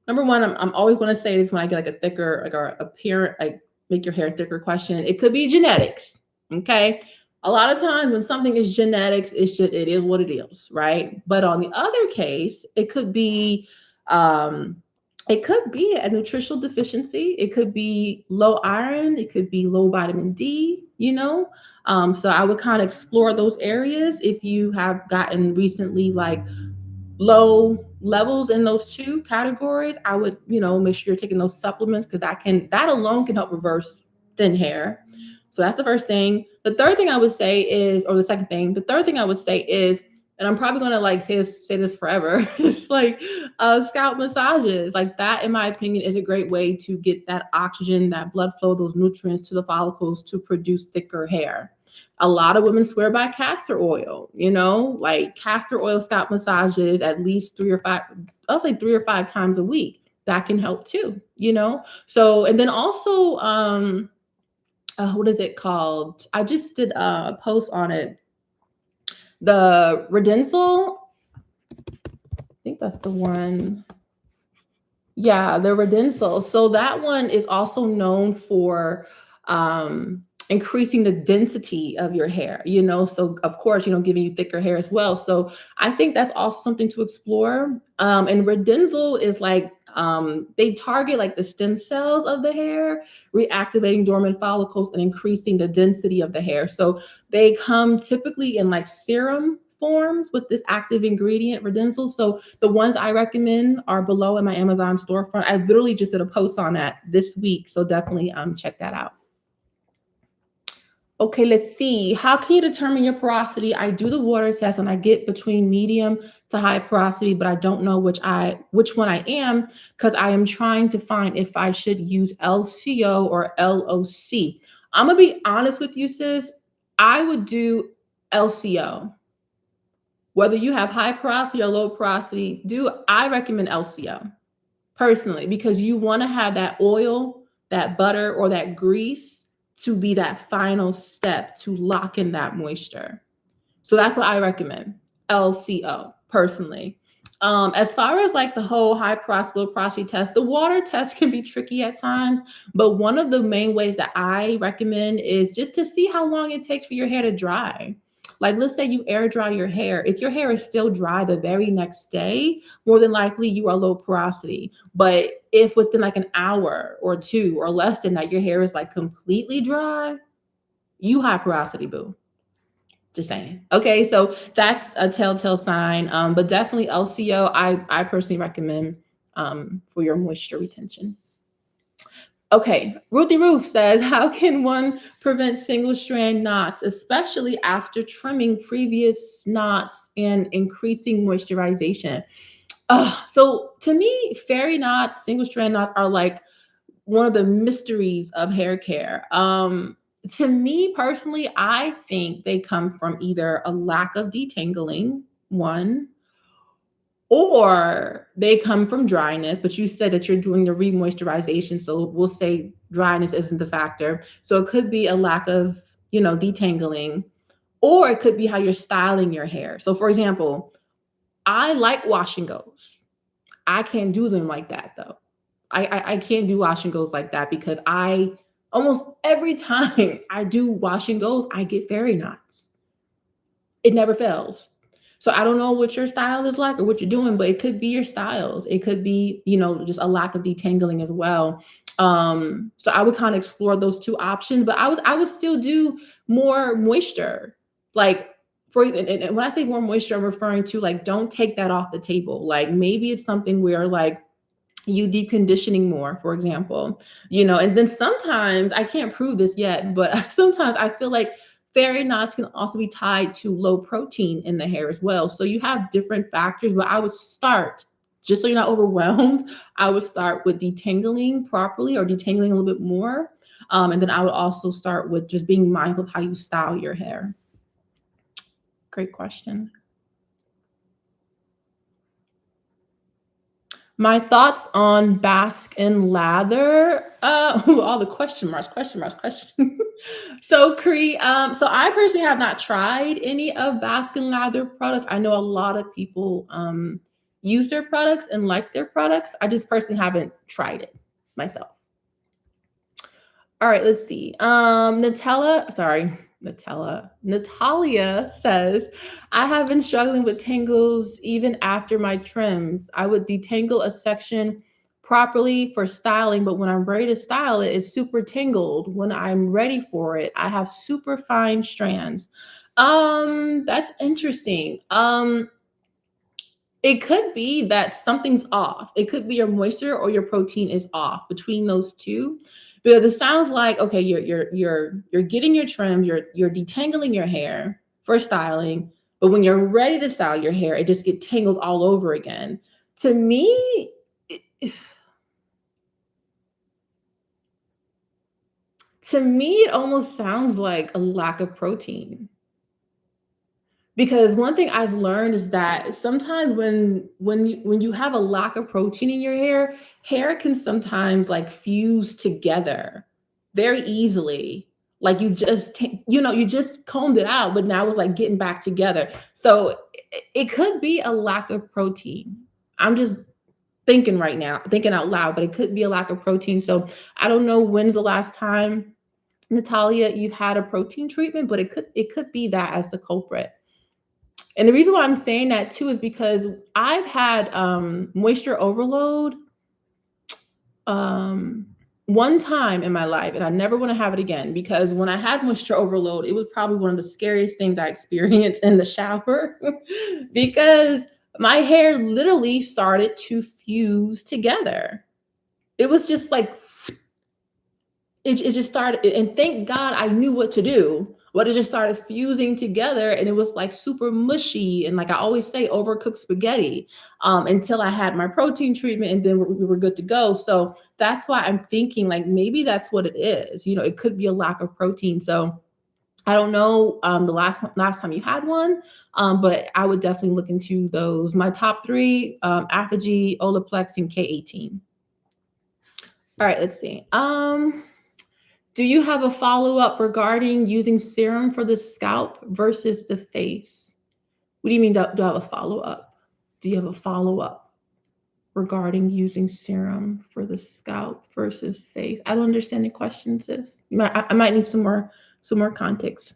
number one, I'm always going to say this when I get like a thicker, like or appear, like make your hair thicker question. It could be genetics. Okay. A lot of times when something is genetics, it is what it is, right? But on the other case, um, it could be a nutritional deficiency. It could be low iron. It could be low vitamin D, you know? So I would kind of explore those areas if you have gotten recently like low levels in those two categories. I would, make sure you're taking those supplements because that alone can help reverse thin hair. So that's the first thing. The third thing I would say is, or the second thing, the third thing I would say is, and I'm probably gonna like say this forever. It's like scalp massages. Like that, in my opinion, is a great way to get that oxygen, that blood flow, those nutrients to the follicles to produce thicker hair. A lot of women swear by castor oil, like castor oil scalp massages at least 3 or 5 times a week. That can help too, So, and then also, what is it called? I just did a post on it. The Redensil, I think that's the one. Yeah, the Redensil. So that one is also known for increasing the density of your hair, so of course, giving you thicker hair as well. So I think that's also something to explore. And Redensil is like, they target like the stem cells of the hair, reactivating dormant follicles and increasing the density of the hair. So they come typically in like serum forms with this active ingredient, Redensil. So the ones I recommend are below in my Amazon storefront. I literally just did a post on that this week, so definitely check that out. Okay, let's see. How can you determine your porosity? I do the water test and I get between medium to high porosity, but I don't know which one I am because I am trying to find if I should use LCO or LOC. I'm gonna be honest with you, sis. I would do LCO. Whether you have high porosity or low porosity, I recommend LCO personally because you want to have that oil, that butter, or that grease to be that final step to lock in that moisture. So that's what I recommend, LCO personally. As far as like the whole high porosity, low porosity test, the water test can be tricky at times, but one of the main ways that I recommend is just to see how long it takes for your hair to dry. Like, let's say you air dry your hair. If your hair is still dry the very next day, more than likely you are low porosity. But if within like an hour or two or less than that, your hair is like completely dry, you high porosity, boo. Just saying. Okay, so that's a telltale sign. But definitely LCO, I personally recommend for your moisture retention. Okay, Ruthie Roof says, how can one prevent single strand knots, especially after trimming previous knots and increasing moisturization? So to me, fairy knots, single strand knots are like one of the mysteries of hair care. To me personally, I think they come from either a lack of detangling, one, or they come from dryness, but you said that you're doing the remoisturization, so we'll say dryness isn't the factor. So it could be a lack of, detangling, or it could be how you're styling your hair. So for example, I like wash and goes. I can't do them like that though. I can't do wash and goes like that because I almost every time I do wash and goes, I get fairy knots. It never fails. So I don't know what your style is like or what you're doing, but it could be your styles. It could be, just a lack of detangling as well. So I would kind of explore those two options, but I would still do more moisture. Like and when I say more moisture, I'm referring to like, don't take that off the table. Like maybe it's something where like you deep conditioning more, for example, and then sometimes I can't prove this yet, but sometimes I feel like fairy knots can also be tied to low protein in the hair as well. So you have different factors, but I would start, just so you're not overwhelmed, I would start with detangling properly or detangling a little bit more. And then I would also start with just being mindful of how you style your hair. Great question. My thoughts on Basque and lather. All the question marks, question marks, question. So, Cree, so I personally have not tried any of Basque and lather products. I know a lot of people use their products and like their products. I just personally haven't tried it myself. All right, let's see. Natalia says, I have been struggling with tangles even after my trims. I would detangle a section properly for styling, but when I'm ready to style it, it's super tangled. When I'm ready for it, I have super fine strands. That's interesting. It could be that something's off. It could be your moisture or your protein is off between those two. Because it sounds like, okay, you're getting your trim, you're detangling your hair for styling, but when you're ready to style your hair, it just gets tangled all over again. To me, it almost sounds like a lack of protein. Because one thing I've learned is that sometimes when you have a lack of protein in your hair can sometimes like fuse together very easily. Like you just combed it out, but now it's like getting back together. So it could be a lack of protein. I'm just thinking right now, thinking out loud, but it could be a lack of protein. So I don't know when's the last time, Natalia, you've had a protein treatment, but it could be that as the culprit. And the reason why I'm saying that too is because I've had moisture overload one time in my life, and I never want to have it again, because when I had moisture overload, it was probably one of the scariest things I experienced in the shower because my hair literally started to fuse together. It was just like it just started, and thank God I knew what to do. But it just started fusing together, and it was like super mushy, and like I always say, overcooked spaghetti. Until I had my protein treatment, and then we were good to go. So that's why I'm thinking like maybe that's what it is. You know, it could be a lack of protein. So I don't know the last time you had one, but I would definitely look into those. My top three: Apogee, Olaplex, and K18. All right, let's see. Do you have a follow-up regarding using serum for the scalp versus the face? What do you mean, do I have a follow-up? Do you have a follow-up regarding using serum for the scalp versus face? I don't understand the question, sis. I might need some more context.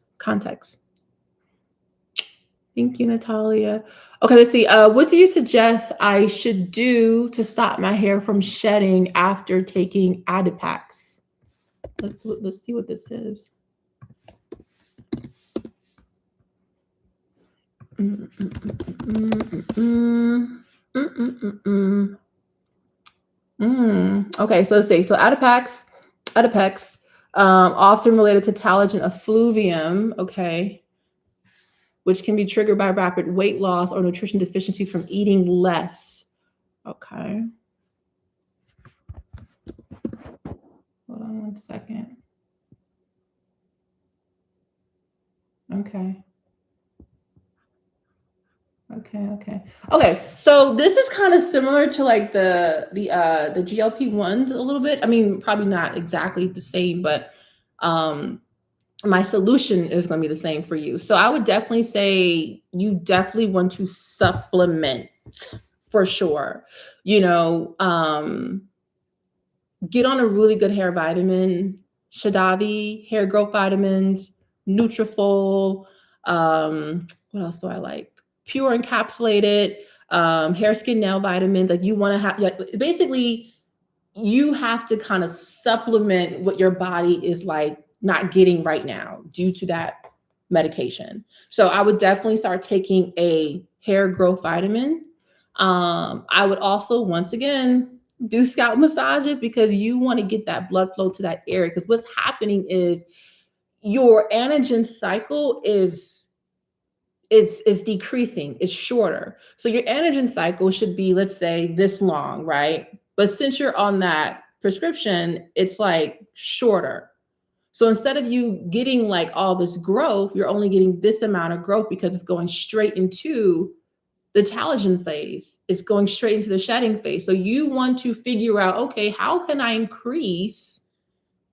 Thank you, Natalia. Okay, let's see. What do you suggest I should do to stop my hair from shedding after taking Adipax? Let's see what this is. Okay, so let's see. So Adipex, often related to collagen effluvium, okay, which can be triggered by rapid weight loss or nutrition deficiencies from eating less. Okay. Hold on one second. Okay. Okay. So this is kind of similar to like the GLP-1s a little bit. I mean, probably not exactly the same, but my solution is going to be the same for you. So I would definitely say you definitely want to supplement for sure. You know, get on a really good hair vitamin, Shadavi, hair growth vitamins, Nutrafol. What else do I like? Pure encapsulated, hair, skin, nail vitamins. Like you want to have, like, basically, you have to kind of supplement what your body is like not getting right now due to that medication. So I would definitely start taking a hair growth vitamin. I would also, once again, do scalp massages because you want to get that blood flow to that area. Because what's happening is your anagen cycle is decreasing, it's shorter. So your anagen cycle should be, let's say, this long, right? But since you're on that prescription, it's like shorter. So instead of you getting like all this growth, you're only getting this amount of growth because it's going straight into the telogen phase. It's going straight into the shedding phase. So you want to figure out, okay, how can I increase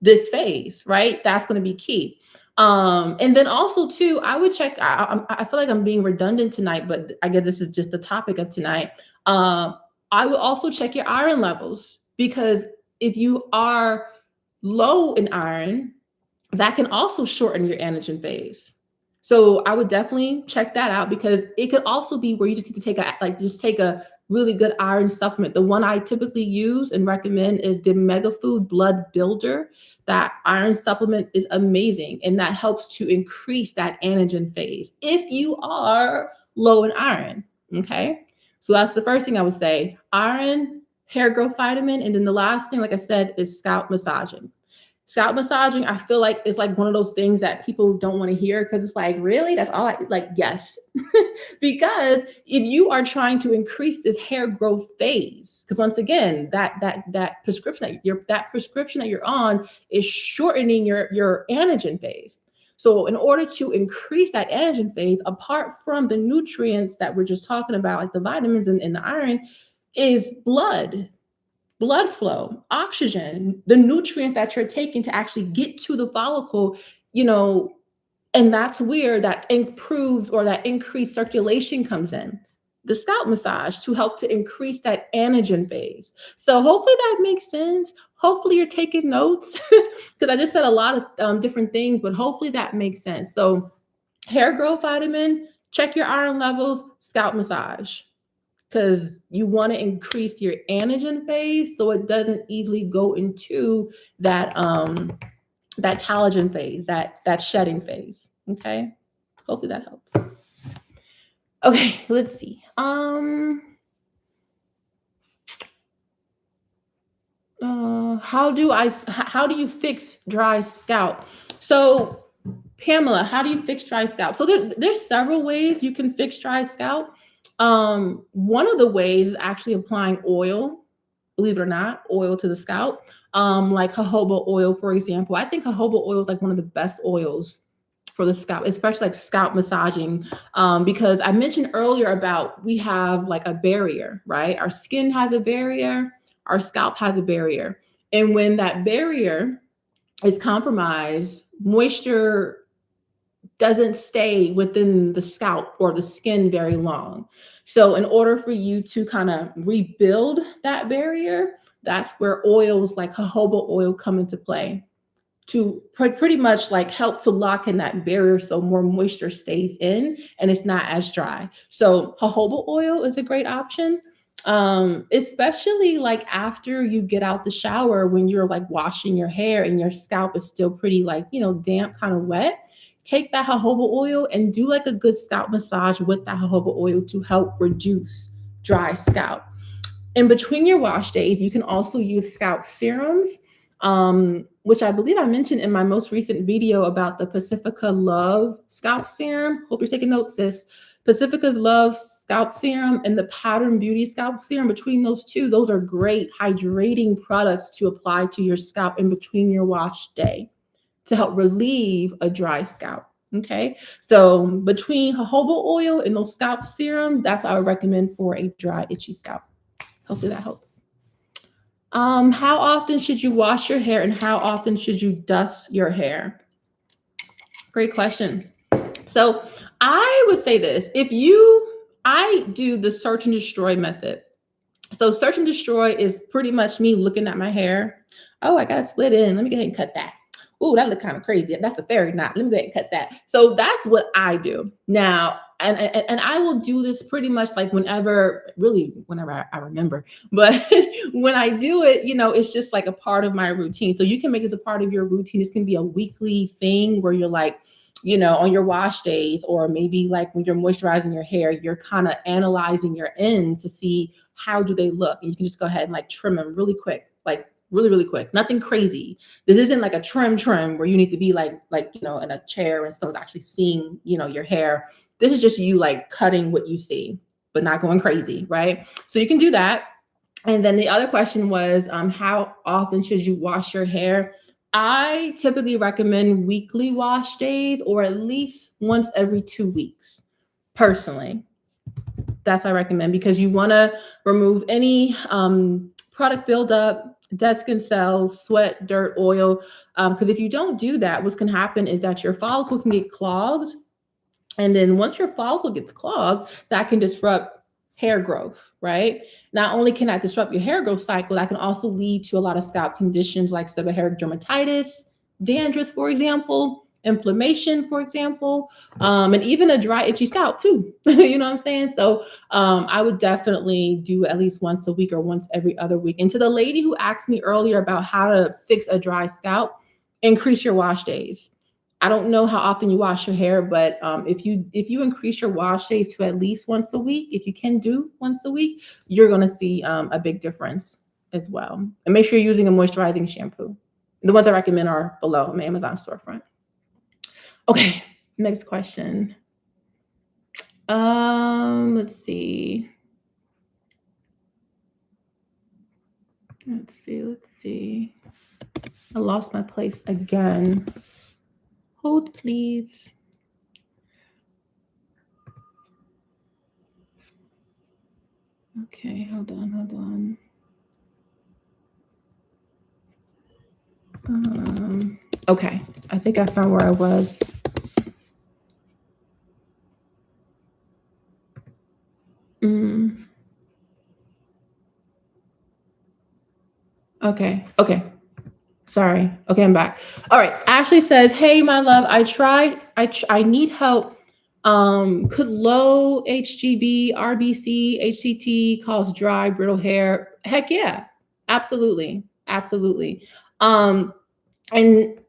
this phase, right? That's going to be key. And then also too, I would check, I feel like I'm being redundant tonight, but I guess this is just the topic of tonight. I would also check your iron levels, because if you are low in iron, that can also shorten your anagen phase. So I would definitely check that out, because it could also be where you just need to take a really good iron supplement. The one I typically use and recommend is the Mega Food Blood Builder. That iron supplement is amazing, and that helps to increase that anagen phase if you are low in iron. Okay, so that's the first thing I would say: iron, hair growth vitamin, and then the last thing, like I said, is scalp massaging. Scalp massaging, I feel like, is like one of those things that people don't want to hear, because it's like, really? That's all I like? Yes. Because if you are trying to increase this hair growth phase, because once again, that prescription that you're on is shortening your anagen phase. So in order to increase that anagen phase, apart from the nutrients that we're just talking about, like the vitamins and the iron, is blood flow, oxygen, the nutrients that you're taking to actually get to the follicle, and that's where that improved or that increased circulation comes in. The scalp massage to help to increase that anagen phase. So hopefully that makes sense. Hopefully you're taking notes, because I just said a lot of different things, but hopefully that makes sense. So hair growth vitamin, check your iron levels, scalp massage, because you want to increase your anagen phase so it doesn't easily go into that that telogen phase, that shedding phase. Okay, hopefully that helps. Okay, let's see. How do you fix dry scalp? So Pamela, how do you fix dry scalp? So there's several ways you can fix dry scalp. One of the ways is actually applying oil, believe it or not, oil to the scalp. Like jojoba oil, for example. I think jojoba oil is like one of the best oils for the scalp, especially like scalp massaging. Because I mentioned earlier about we have like a barrier, right? Our skin has a barrier, our scalp has a barrier. And when that barrier is compromised, moisture doesn't stay within the scalp or the skin very long. So in order for you to kind of rebuild that barrier, that's where oils like jojoba oil come into play to pretty much like help to lock in that barrier so more moisture stays in and it's not as dry. So jojoba oil is a great option. Especially like after you get out the shower, when you're like washing your hair and your scalp is still pretty like, damp, kind of wet. Take that jojoba oil and do like a good scalp massage with that jojoba oil to help reduce dry scalp. In between your wash days, you can also use scalp serums, which I believe I mentioned in my most recent video about the Pacifica Love scalp serum. Hope you're taking notes, sis. Pacifica's Love scalp serum and the Pattern Beauty scalp serum. Between those two, those are great hydrating products to apply to your scalp in between your wash day to help relieve a dry scalp. Okay, so between jojoba oil and those scalp serums, that's what I would recommend for a dry, itchy scalp. Hopefully that helps. How often should you wash your hair and how often should you dust your hair? Great question. So I would say this: I do the search and destroy method. So search and destroy is pretty much me looking at my hair. Oh, I got to split in. Let me go ahead and cut that. Oh, that looked kind of crazy. That's a fairy knot. Let me go ahead and cut that. So that's what I do now. And I will do this pretty much like whenever I remember. But when I do it, it's just like a part of my routine. So you can make this a part of your routine. This can be a weekly thing where you're like, on your wash days, or maybe like when you're moisturizing your hair, you're kind of analyzing your ends to see how do they look. And you can just go ahead and like trim them really quick, like really, really quick. Nothing crazy. This isn't like a trim where you need to be like, in a chair and someone's actually seeing, your hair. This is just you like cutting what you see, but not going crazy, right? So you can do that. And then the other question was, how often should you wash your hair? I typically recommend weekly wash days, or at least once every 2 weeks, personally. That's what I recommend, because you want to remove any product buildup, dead skin cells, sweat, dirt, oil. Because if you don't do that, what's going to happen is that your follicle can get clogged. And then once your follicle gets clogged, that can disrupt hair growth, right? Not only can that disrupt your hair growth cycle, that can also lead to a lot of scalp conditions like seborrheic dermatitis, dandruff, for example, inflammation, for example, and even a dry, itchy scalp too. You know what I'm saying? So I would definitely do at least once a week or once every other week. And to the lady who asked me earlier about how to fix a dry scalp, increase your wash days. I don't know how often you wash your hair, but if you increase your wash days to at least once a week, if you can do once a week, you're going to see a big difference as well. And make sure you're using a moisturizing shampoo. The ones I recommend are below my Amazon storefront. Okay, next question. Let's see. Let's see. I lost my place again. Hold, please. Okay, hold on. Okay, I think I found where I was. Okay. Sorry. Okay, I'm back. All right. Ashley says, "Hey, my love, I need help. Could low HGB, RBC, HCT cause dry, brittle hair? Heck yeah. Absolutely. And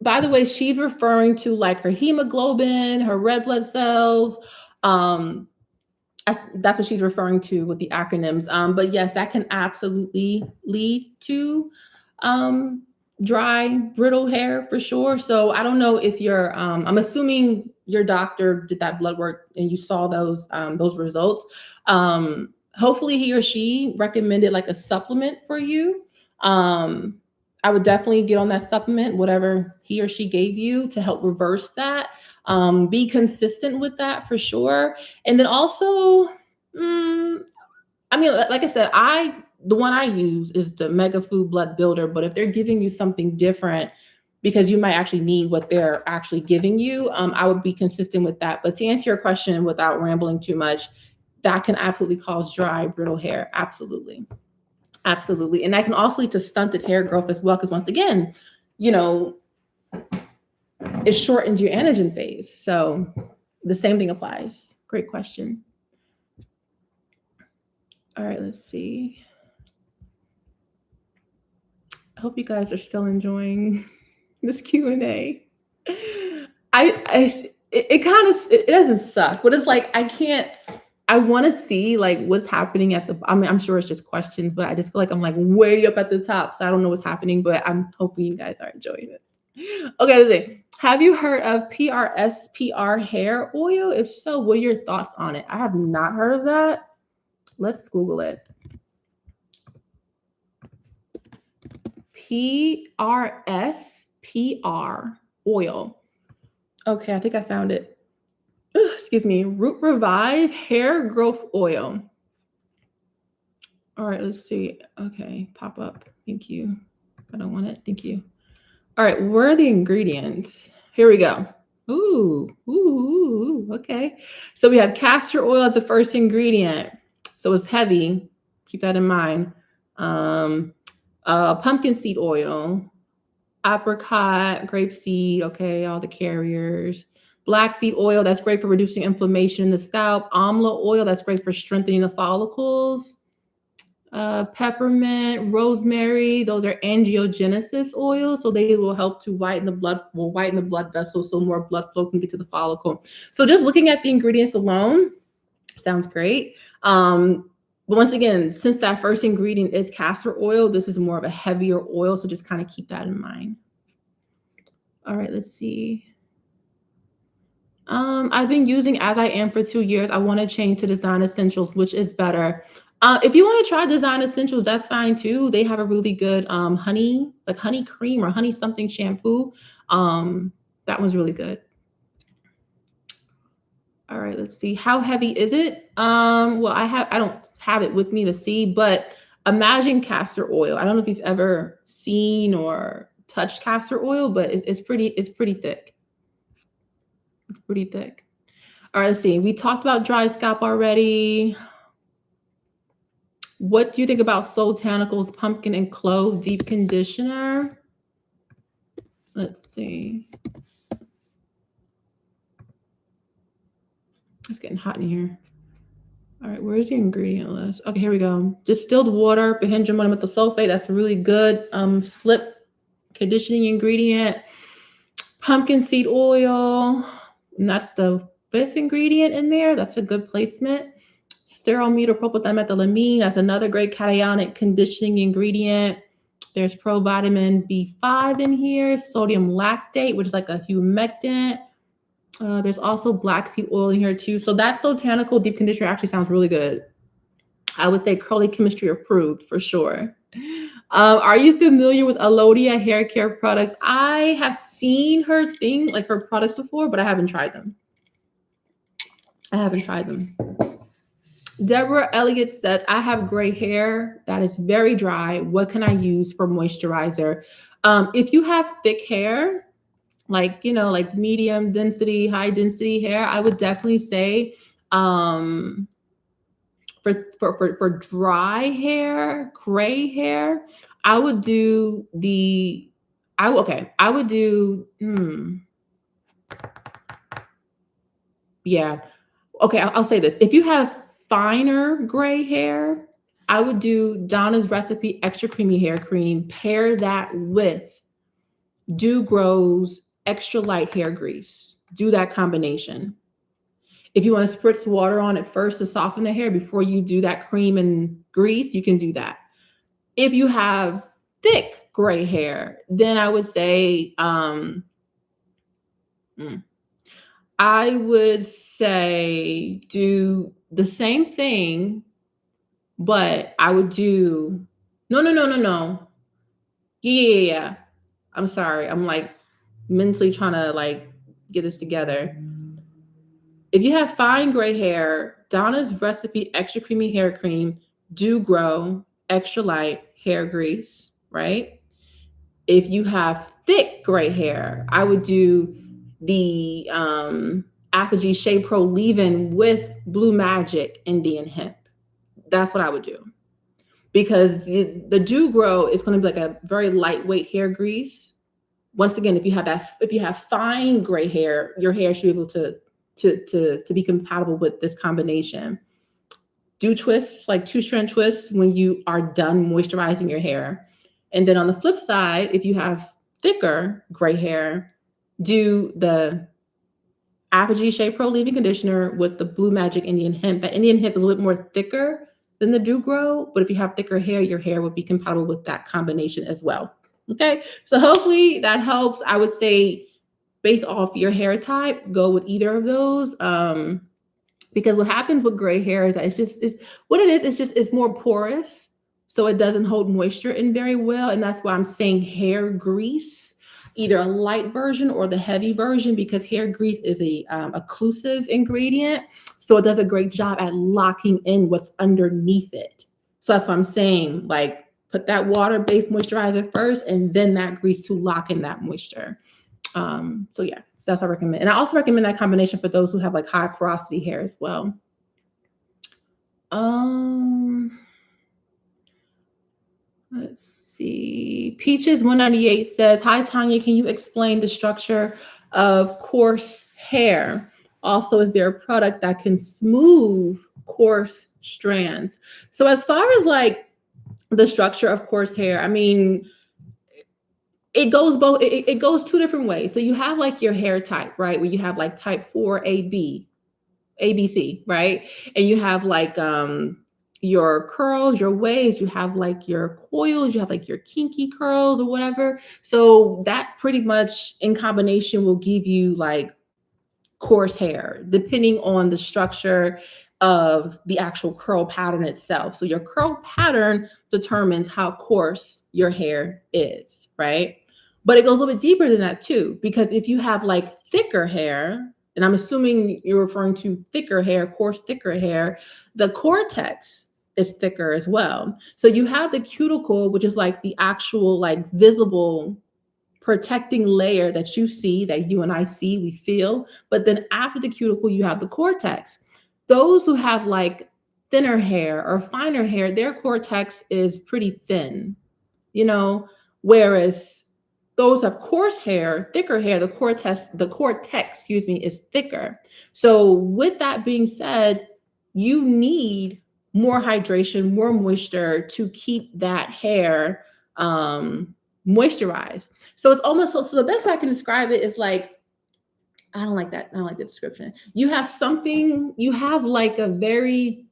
by the way, she's referring to like her hemoglobin, her red blood cells. That's what she's referring to with the acronyms. But yes, that can absolutely lead to dry, brittle hair for sure. So I don't know if I'm assuming your doctor did that blood work and you saw those results. Hopefully he or she recommended like a supplement for you. I would definitely get on that supplement, whatever he or she gave you, to help reverse that. Be consistent with that for sure. And then also, I mean, like I said, the one I use is the Mega Food Blood Builder. But if they're giving you something different, because you might actually need what they're actually giving you, I would be consistent with that. But to answer your question without rambling too much, that can absolutely cause dry, brittle hair. Absolutely. And that can also lead to stunted hair growth as well. Because once again, it shortens your anagen phase. So the same thing applies. Great question. All right, let's see. I hope you guys are still enjoying this Q&A. It doesn't suck, but it's like I want to see like what's happening I'm sure it's just questions, but I just feel like I'm like way up at the top, so I don't know what's happening, but I'm hoping you guys are enjoying this. Okay, let's see. Have you heard of PRSPR hair oil? If so, what are your thoughts on it? I have not heard of that. Let's Google it. PRSPR oil. Okay, I think I found it. Excuse me. Root Revive hair growth oil. All right, let's see. Okay, pop up. Thank you. I don't want it. Thank you. All right, where are the ingredients? Here we go. Ooh, okay. So we have castor oil as the first ingredient. So it's heavy. Keep that in mind. Pumpkin seed oil, apricot, grapeseed, okay, all the carriers. Black seed oil, that's great for reducing inflammation in the scalp. Amla oil, that's great for strengthening the follicles. Peppermint, rosemary, those are angiogenesis oils, so they will help to whiten the blood vessels so more blood flow can get to the follicle. So just looking at the ingredients alone sounds great. But once again, since that first ingredient is castor oil, this is more of a heavier oil, so just kind of keep that in mind. All right, let's see. I've been using As I Am for 2 years. I want to change to Design Essentials, which is better. If you want to try Design Essentials, that's fine too. They have a really good honey cream or honey something shampoo. That one's really good. All right, let's see. How heavy is it? Well, I don't have it with me to see, but imagine castor oil. I don't know if you've ever seen or touched castor oil, but it's pretty thick. It's pretty thick. All right, let's see. We talked about dry scalp already. What do you think about Soultanical's pumpkin and clove deep conditioner? Let's see. It's getting hot in here. All right, where's the ingredient list? Okay, here we go. Distilled water, with the sulfate. That's a really good slip conditioning ingredient. Pumpkin seed oil, and that's the 5th ingredient in there. That's a good placement. Sterile methyl-propyldimethylamine. That's another great cationic conditioning ingredient. There's provitamin B5 in here. Sodium lactate, which is like a humectant. There's also black seed oil in here too. So that Soultanical deep conditioner actually sounds really good. I would say Curly Chemistry approved for sure. Are you familiar with Alodia hair care products? I have seen her thing, like her products before, but I haven't tried them. Deborah Elliott says, I have gray hair that is very dry. What can I use for moisturizer? If you have thick hair, like, you know, like medium density, high density hair, I would definitely say for dry hair, gray hair, I would do I'll say this. If you have finer gray hair, I would do Donna's Recipe Extra Creamy Hair Cream. Pair that with Dew Grow's Extra Light Hair Grease. Do that combination. If you want to spritz water on it first to soften the hair before you do that cream and grease, you can do that. If you have thick gray hair, then I would say, do the same thing, but I would do, no. Yeah. I'm sorry. I'm like mentally trying to like get this together. If you have fine gray hair, Donna's Recipe Extra Creamy Hair Cream, Dew Grow Extra Light Hair Grease, right? If you have thick gray hair, I would do the Apogee Shea Pro Leave-In with Blue Magic Indian Hemp. That's what I would do. Because the Dew Grow is going to be like a very lightweight hair grease. Once again, if you have fine gray hair, your hair should be able to be compatible with this combination. Do twists, like 2-strand twists, when you are done moisturizing your hair. And then on the flip side, if you have thicker gray hair, do the Apogee Shea Pro Leave-In Conditioner with the Blue Magic Indian Hemp. That Indian Hemp is a little bit more thicker than the Dew Grow, but if you have thicker hair, your hair would be compatible with that combination as well. Okay, so hopefully that helps. I would say, based off your hair type, go with either of those. Because what happens with gray hair is that it's more porous, so it doesn't hold moisture in very well. And that's why I'm saying hair grease, either a light version or the heavy version, because hair grease is a occlusive ingredient. So it does a great job at locking in what's underneath it. So that's what I'm saying, like put that water-based moisturizer first and then that grease to lock in that moisture. So yeah, that's what I recommend. And I also recommend that combination for those who have like high porosity hair as well. Let's see. Peaches 198 says, hi, Tanya, can you explain the structure of coarse hair? Also, is there a product that can smooth coarse strands? So as far as like the structure of coarse hair, I mean, it goes both. It goes two different ways. So you have like your hair type, right? Where you have like type 4AB, ABC, right? And you have like your curls, your waves, you have like your coils, you have like your kinky curls or whatever. So that pretty much in combination will give you like coarse hair, depending on the structure of the actual curl pattern itself. So your curl pattern determines how coarse your hair is, right? But it goes a little bit deeper than that too, because if you have like thicker hair, and I'm assuming you're referring to thicker hair, coarse, thicker hair, the cortex is thicker as well. So you have the cuticle, which is like the actual like visible protecting layer that you see, that you and I see, we feel. But then after the cuticle, you have the cortex. Those who have like thinner hair or finer hair, their cortex is pretty thin, you know, whereas those have coarse hair, thicker hair, the cortex, excuse me, is thicker. So with that being said, you need more hydration, more moisture to keep that hair moisturized. So it's almost so the best way I can describe it is like, I don't like that. I don't like the description. You have something, you have like a very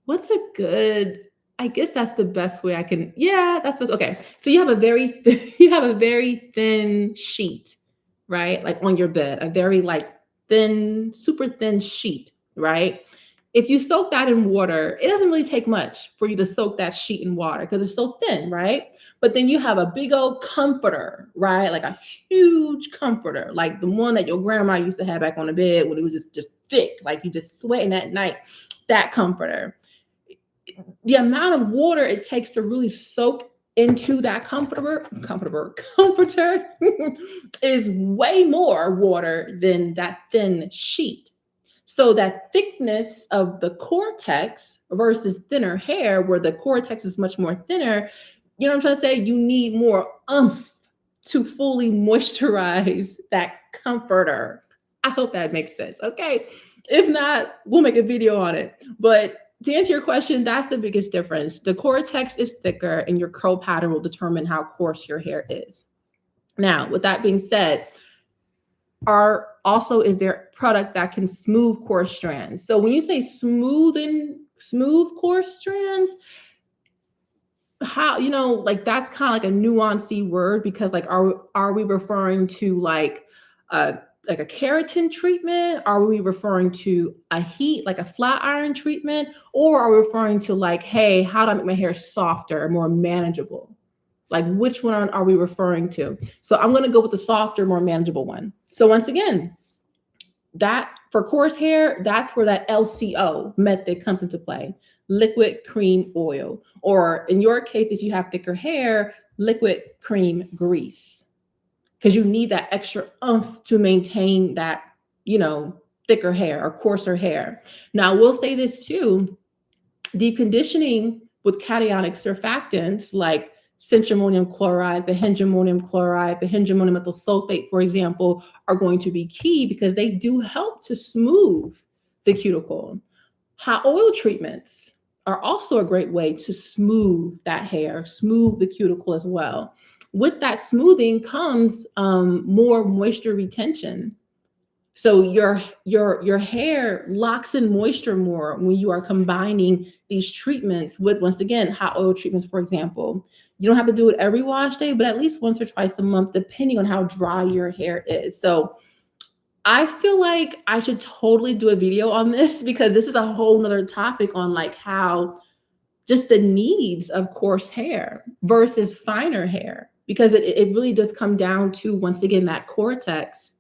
what's a good, I guess that's the best way I can, yeah, that's what's okay. So you have a very you have a very thin sheet, right? Like on your bed, a very like thin, super thin sheet, right? If you soak that in water, it doesn't really take much for you to soak that sheet in water because it's so thin, right? But then you have a big old comforter, right? Like a huge comforter, like the one that your grandma used to have back on the bed when it was just thick, like you just sweating at night, that comforter. The amount of water it takes to really soak into that comforter is way more water than that thin sheet. So that thickness of the cortex versus thinner hair, where the cortex is much more thinner, you know what I'm trying to say? You need more oomph to fully moisturize that comforter. I hope that makes sense. Okay. If not, we'll make a video on it. But to answer your question, that's the biggest difference. The cortex is thicker and your curl pattern will determine how coarse your hair is. Now, with that being said, is there product that can smooth coarse strands? So when you say smooth coarse strands, how, you know, like that's kind of like a nuancey word because like are we referring to like a keratin treatment? Are we referring to a heat, like a flat iron treatment? Or are we referring to like, hey, how do I make my hair softer, more manageable? Like which one are we referring to? So I'm going to go with the softer, more manageable one. So once again, that for coarse hair, that's where that LCO method comes into play. Liquid cream oil, or in your case, if you have thicker hair, liquid cream grease, because you need that extra oomph to maintain that, you know, thicker hair or coarser hair. Now, we'll say this too, deep conditioning with cationic surfactants like centramonium chloride, benzimonium chloride, benzimonium methyl sulfate, for example, are going to be key because they do help to smooth the cuticle. Hot oil treatments are also a great way to smooth that hair, smooth the cuticle as well. With that smoothing comes more moisture retention. So your hair locks in moisture more when you are combining these treatments with, once again, hot oil treatments, for example. You don't have to do it every wash day, but at least once or twice a month, depending on how dry your hair is. So I feel like I should totally do a video on this because this is a whole nother topic on like how just the needs of coarse hair versus finer hair, because it really does come down to, once again, that cortex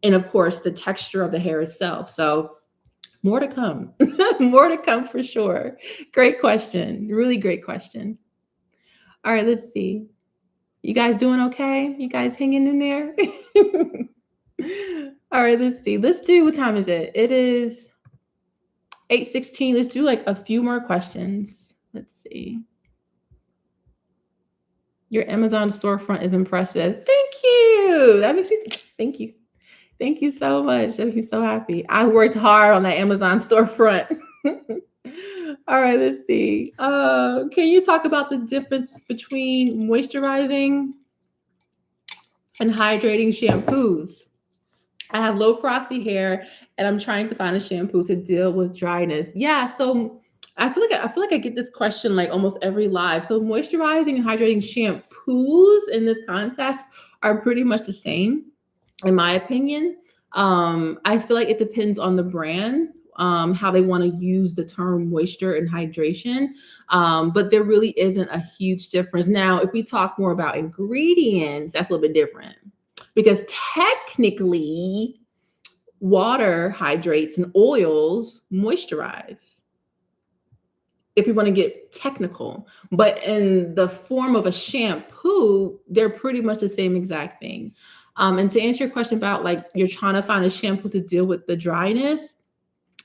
and of course the texture of the hair itself. So more to come, more to come for sure. Great question. Really great question. All right, let's see. You guys doing okay? You guys hanging in there? All right, let's see. Let's do, what time is it? It is 8:16. Let's do like a few more questions. Let's see. Your Amazon storefront is impressive. Thank you. That makes me, thank you. Thank you so much. That makes me so happy. I worked hard on that Amazon storefront. All right, let's see. Can you talk about the difference between moisturizing and hydrating shampoos? I have low porosity hair and I'm trying to find a shampoo to deal with dryness. Yeah, so I feel like I get this question like almost every live. So moisturizing and hydrating shampoos in this context are pretty much the same, in my opinion. I feel like it depends on the brand, how they want to use the term moisture and hydration. But there really isn't a huge difference. Now, if we talk more about ingredients, that's a little bit different, because technically water hydrates and oils moisturize, if you want to get technical. But in the form of a shampoo, they're pretty much the same exact thing. And to answer your question about like you're trying to find a shampoo to deal with the dryness,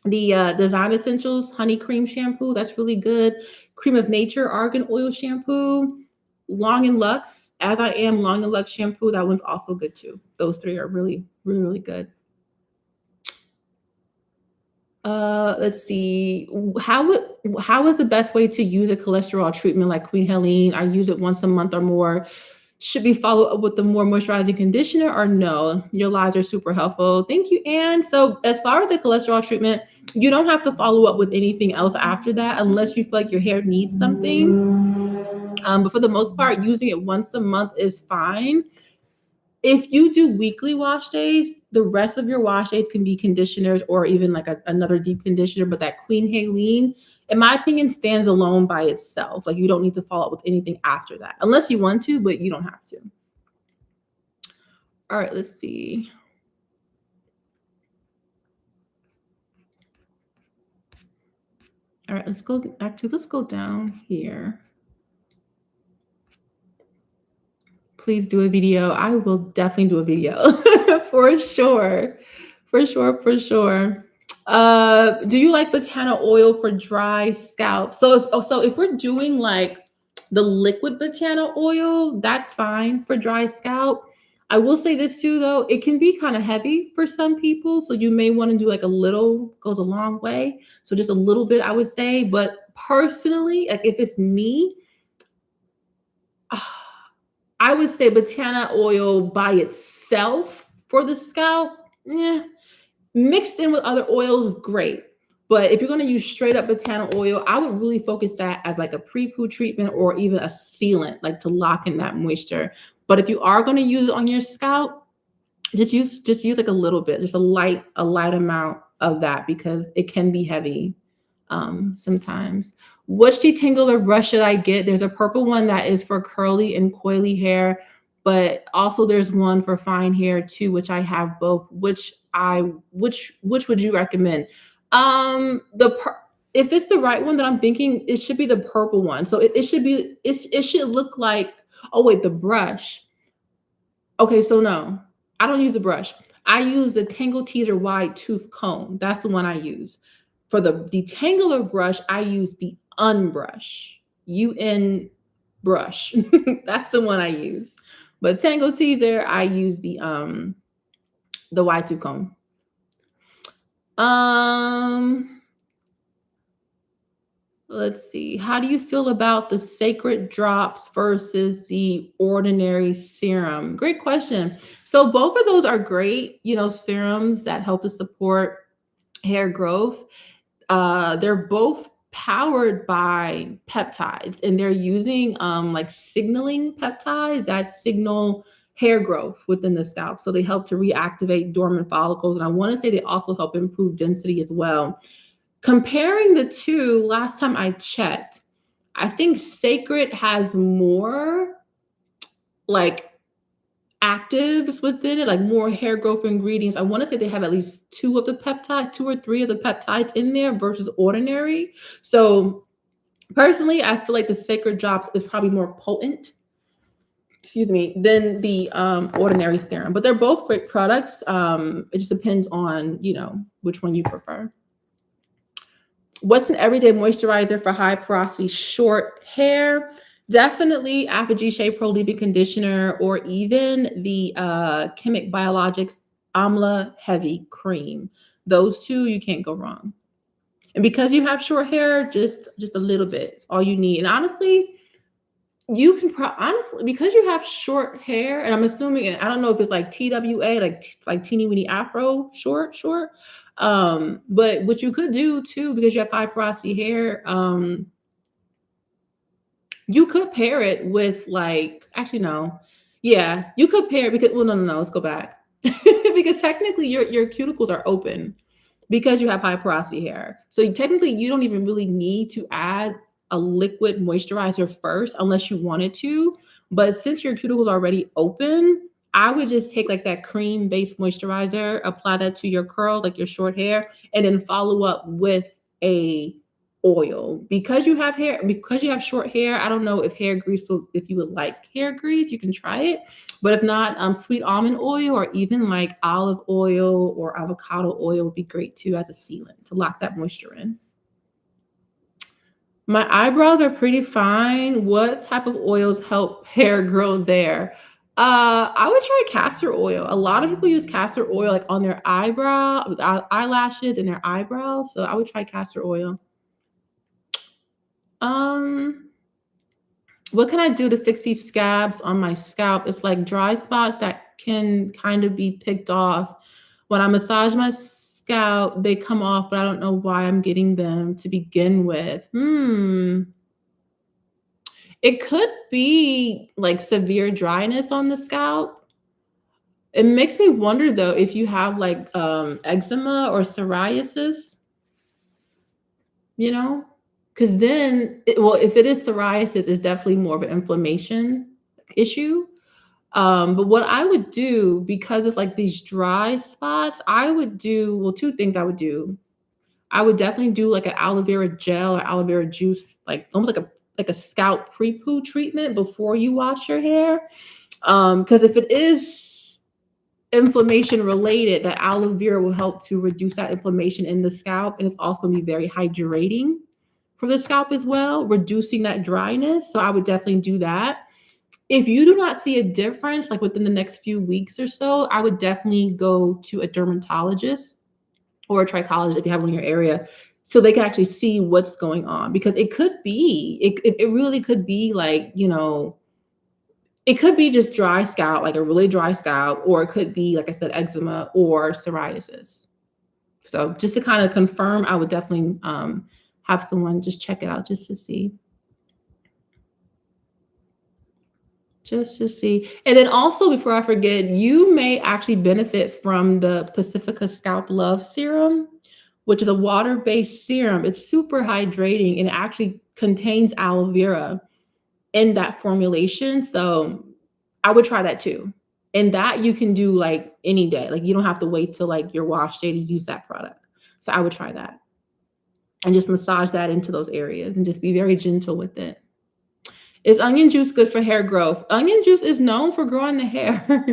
the Design Essentials Honey Cream Shampoo, that's really good. Cream of Nature Argan Oil Shampoo, Long and Luxe, As I Am Long and Luxe Shampoo, that one's also good too. Those three are really, really, really good. Let's see. How is the best way to use a cholesterol treatment like Queen Helene? I use it once a month or more. Should be followed up with the more moisturizing conditioner or no? Your lives are super helpful. Thank you, Anne. So as far as the cholesterol treatment, you don't have to follow up with anything else after that unless you feel like your hair needs something. But for the most part, using it once a month is fine. If you do weekly wash days, the rest of your wash days can be conditioners or even like another deep conditioner. But that Queen Helene, in my opinion, stands alone by itself. Like you don't need to follow up with anything after that, unless you want to, but you don't have to. All right, let's see. All right, let's go down here. Please do a video. I will definitely do a video for sure. For sure, for sure. Do you like botana oil for dry scalp? So if we're doing like the liquid botana oil, that's fine for dry scalp. I will say this too, though, it can be kind of heavy for some people. So you may want to do like a little, goes a long way. So just a little bit, I would say. But personally, like if it's me, I would say botana oil by itself for the scalp, mixed in with other oils, great. But if you're going to use straight up botana oil, I would really focus that as like a pre-poo treatment or even a sealant, like to lock in that moisture. But if you are going to use it on your scalp, just use like a little bit, just a light amount of that because it can be heavy sometimes. Which detangler brush should I get? There's a purple one that is for curly and coily hair, but also there's one for fine hair too, which I have both. Which would you recommend? If it's the right one that I'm thinking, it should be the purple one. So it should look like, oh wait, the brush. Okay, so no, I don't use the brush. I use the Tangle Teezer Wide Tooth Comb. That's the one I use. For the detangler brush, I use the Unbrush. UN brush. That's the one I use. But Tangle Teezer, I use the Wide Tooth Comb. Let's see. How do you feel about the Sacred Drops versus the ordinary serum? Great question. So both of those are great, serums that help to support hair growth. They're both powered by peptides, and they're using like signaling peptides that signal hair growth within the scalp. So they help to reactivate dormant follicles. And I want to say they also help improve density as well. Comparing the two, last time I checked, I think Sacred has more like actives within it, like more hair growth ingredients. I want to say they have at least 2 or 3 of the peptides in there versus ordinary. So personally, I feel like the Sacred Drops is probably more potent, than the ordinary serum. But they're both great products. It just depends on, which one you prefer. What's an everyday moisturizer for high porosity short hair? Definitely Apogee Shea Pro Leave-In Conditioner, or even the Chemic Biologics Amla Heavy Cream. Those two, you can't go wrong. And because you have short hair, just a little bit, all you need. And honestly, you can because you have short hair, and I'm assuming, I don't know if it's like TWA, like teeny weeny afro short. But what you could do too, because you have high porosity hair, you could pair it with you could pair it because, no, let's go back. Because technically your cuticles are open because you have high porosity hair. So technically you don't even really need to add a liquid moisturizer first unless you wanted to. But since your cuticles are already open, I would just take like that cream-based moisturizer, apply that to your curls, like your short hair, and then follow up with a oil. Because you have short hair, I don't know if hair grease if you would like hair grease, you can try it. But if not, sweet almond oil or even like olive oil or avocado oil would be great too as a sealant to lock that moisture in. My eyebrows are pretty fine. What type of oils help hair grow there? I would try castor oil. A lot of people use castor oil like on their eyelashes and their eyebrows. So I would try castor oil. Um, what can I do to fix these scabs on my scalp? It's like dry spots that can kind of be picked off. When I massage my scalp, they come off, but I don't know why I'm getting them to begin with. It could be like severe dryness on the scalp. It makes me wonder though if you have like eczema or psoriasis, you know? Because then, if it is psoriasis, it's definitely more of an inflammation issue. But what I would do, because it's like these dry spots, I would do, well, two things I would do. I would definitely do like an aloe vera gel or aloe vera juice, like almost like a scalp pre-poo treatment before you wash your hair. Because if it is inflammation related, the aloe vera will help to reduce that inflammation in the scalp, and it's also going to be very hydrating for the scalp as well, reducing that dryness. So I would definitely do that. If you do not see a difference, like within the next few weeks or so, I would definitely go to a dermatologist or a trichologist if you have one in your area, so they can actually see what's going on. Because it could be, it really could be like, it could be just dry scalp, like a really dry scalp, or it could be, like I said, eczema or psoriasis. So just to kind of confirm, I would definitely have someone just check it out just to see. Just to see. And then also, before I forget, you may actually benefit from the Pacifica Scalp Love Serum, which is a water-based serum. It's super hydrating and it actually contains aloe vera in that formulation. So I would try that too. And that you can do like any day. Like you don't have to wait till like your wash day to use that product. So I would try that and just massage that into those areas and just be very gentle with it. Is onion juice good for hair growth? Onion juice is known for growing the hair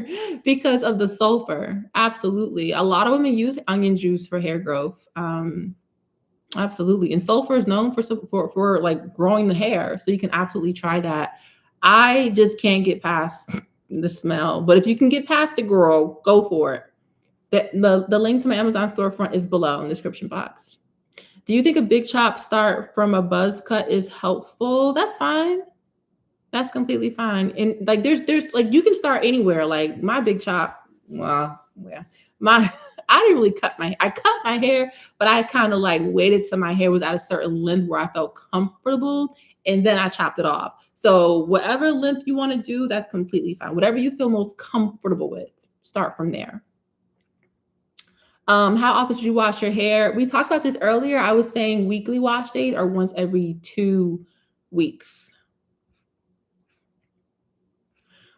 because of the sulfur. Absolutely. A lot of women use onion juice for hair growth. Absolutely. And sulfur is known for like growing the hair. So you can absolutely try that. I just can't get past the smell. But if you can get past it, girl, go for it. The link to my Amazon storefront is below in the description box. Do you think a big chop start from a buzz cut is helpful? That's fine. That's completely fine. And like there's like you can start anywhere. Like my big chop, well, yeah. I didn't really I cut my hair, but I kind of like waited till my hair was at a certain length where I felt comfortable, and then I chopped it off. So whatever length you want to do, that's completely fine. Whatever you feel most comfortable with, start from there. How often should you wash your hair? We talked about this earlier. I was saying weekly wash days or once every 2 weeks.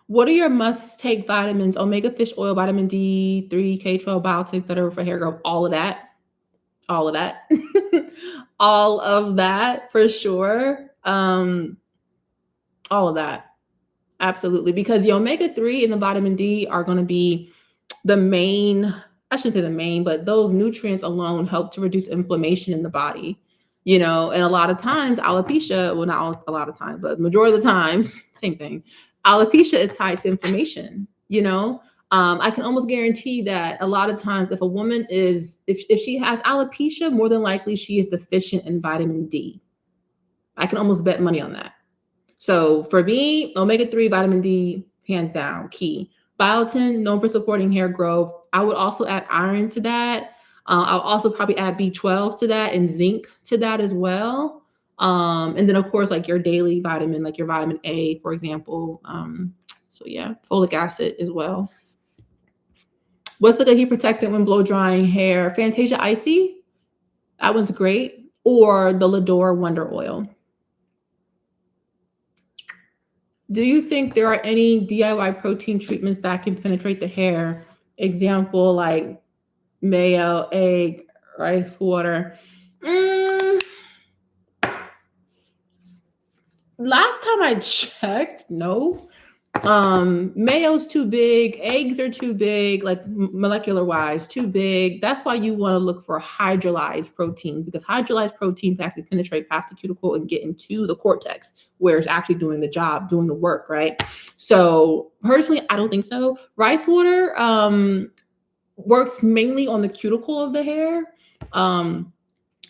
What are your must-take vitamins? Omega fish oil, vitamin D3, K12, biotin, etc. for hair growth. All of that. All of that. All of that for sure. All of that. Absolutely. Because the omega-3 and the vitamin D are going to be the main, I shouldn't say the main, but those nutrients alone help to reduce inflammation in the body. And a lot of times alopecia, well, not a lot of times, but majority of the times, same thing. Alopecia is tied to inflammation, I can almost guarantee that a lot of times if a woman if she has alopecia, more than likely she is deficient in vitamin D. I can almost bet money on that. So for me, omega-3, vitamin D, hands down, key. Biotin, known for supporting hair growth. I would also add iron to that. I'll also probably add B12 to that and zinc to that as well. And then of course, like your daily vitamin, like your vitamin A, for example. So yeah, folic acid as well. What's a good heat protectant when blow drying hair? Fantasia Icy, that one's great. Or the Lador Wonder Oil. Do you think there are any DIY protein treatments that can penetrate the hair? Example, like mayo, egg, rice water. Last time I checked, no. Mayo's too big, eggs are too big, like molecular wise, too big. That's why you want to look for hydrolyzed protein, because hydrolyzed proteins actually penetrate past the cuticle and get into the cortex, where it's actually doing the job, doing the work, right? So personally, I don't think so. Rice water works mainly on the cuticle of the hair.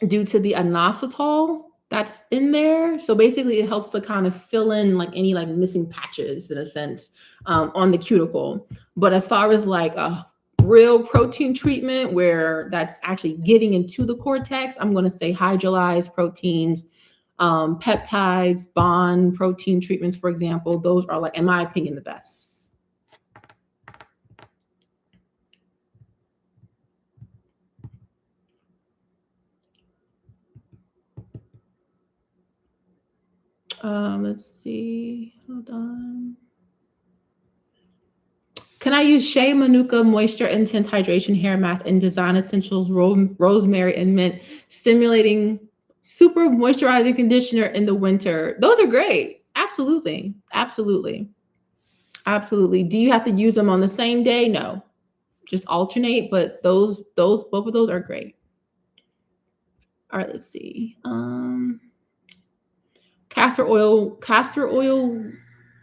Due to the inositol that's in there. So basically it helps to kind of fill in like any like missing patches in a sense on the cuticle. But as far as like a real protein treatment where that's actually getting into the cortex, I'm going to say hydrolyzed proteins, peptides, bond protein treatments, for example. Those are like, in my opinion, the best. Let's see. Hold on. Can I use Shea Manuka Moisture Intense Hydration Hair Mask and Design Essentials Rosemary and Mint Stimulating Super Moisturizing Conditioner in the winter? Those are great. Absolutely. Absolutely. Absolutely. Do you have to use them on the same day? No. Just alternate, but both of those are great. All right, let's see. Castor oil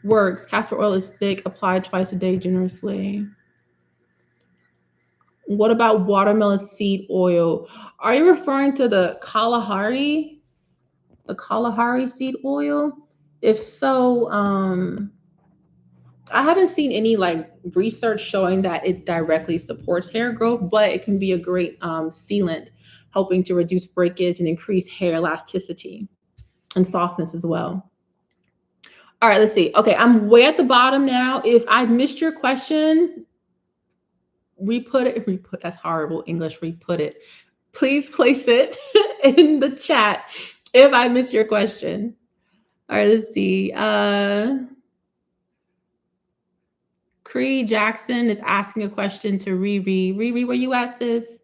works. Castor oil is thick, applied twice a day generously. What about watermelon seed oil? Are you referring to the Kalahari seed oil? If so, I haven't seen any like research showing that it directly supports hair growth, but it can be a great sealant, helping to reduce breakage and increase hair elasticity and softness as well. All right, let's see. Okay, I'm way at the bottom now. If I missed your question, that's horrible English, re-put it. Please place it in the chat if I missed your question. All right, let's see. Cree Jackson is asking a question to Riri. Riri, where you at, sis?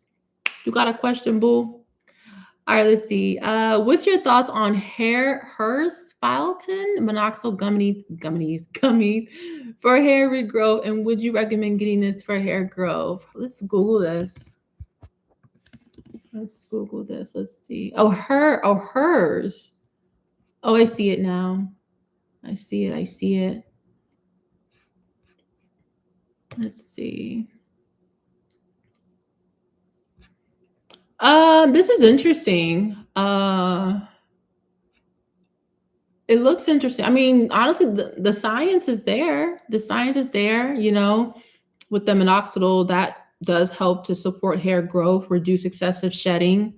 You got a question, boo? All right, let's see. What's your thoughts on Herspaltin monoxide gummies for hair regrowth, and would you recommend getting this for hair growth? Let's Google this. Let's see. Oh, hers. Oh, I see it now. I see it. Let's see. This is interesting. It looks interesting. I mean, honestly, the science is there. The science is there, you know, with the minoxidil that does help to support hair growth, reduce excessive shedding,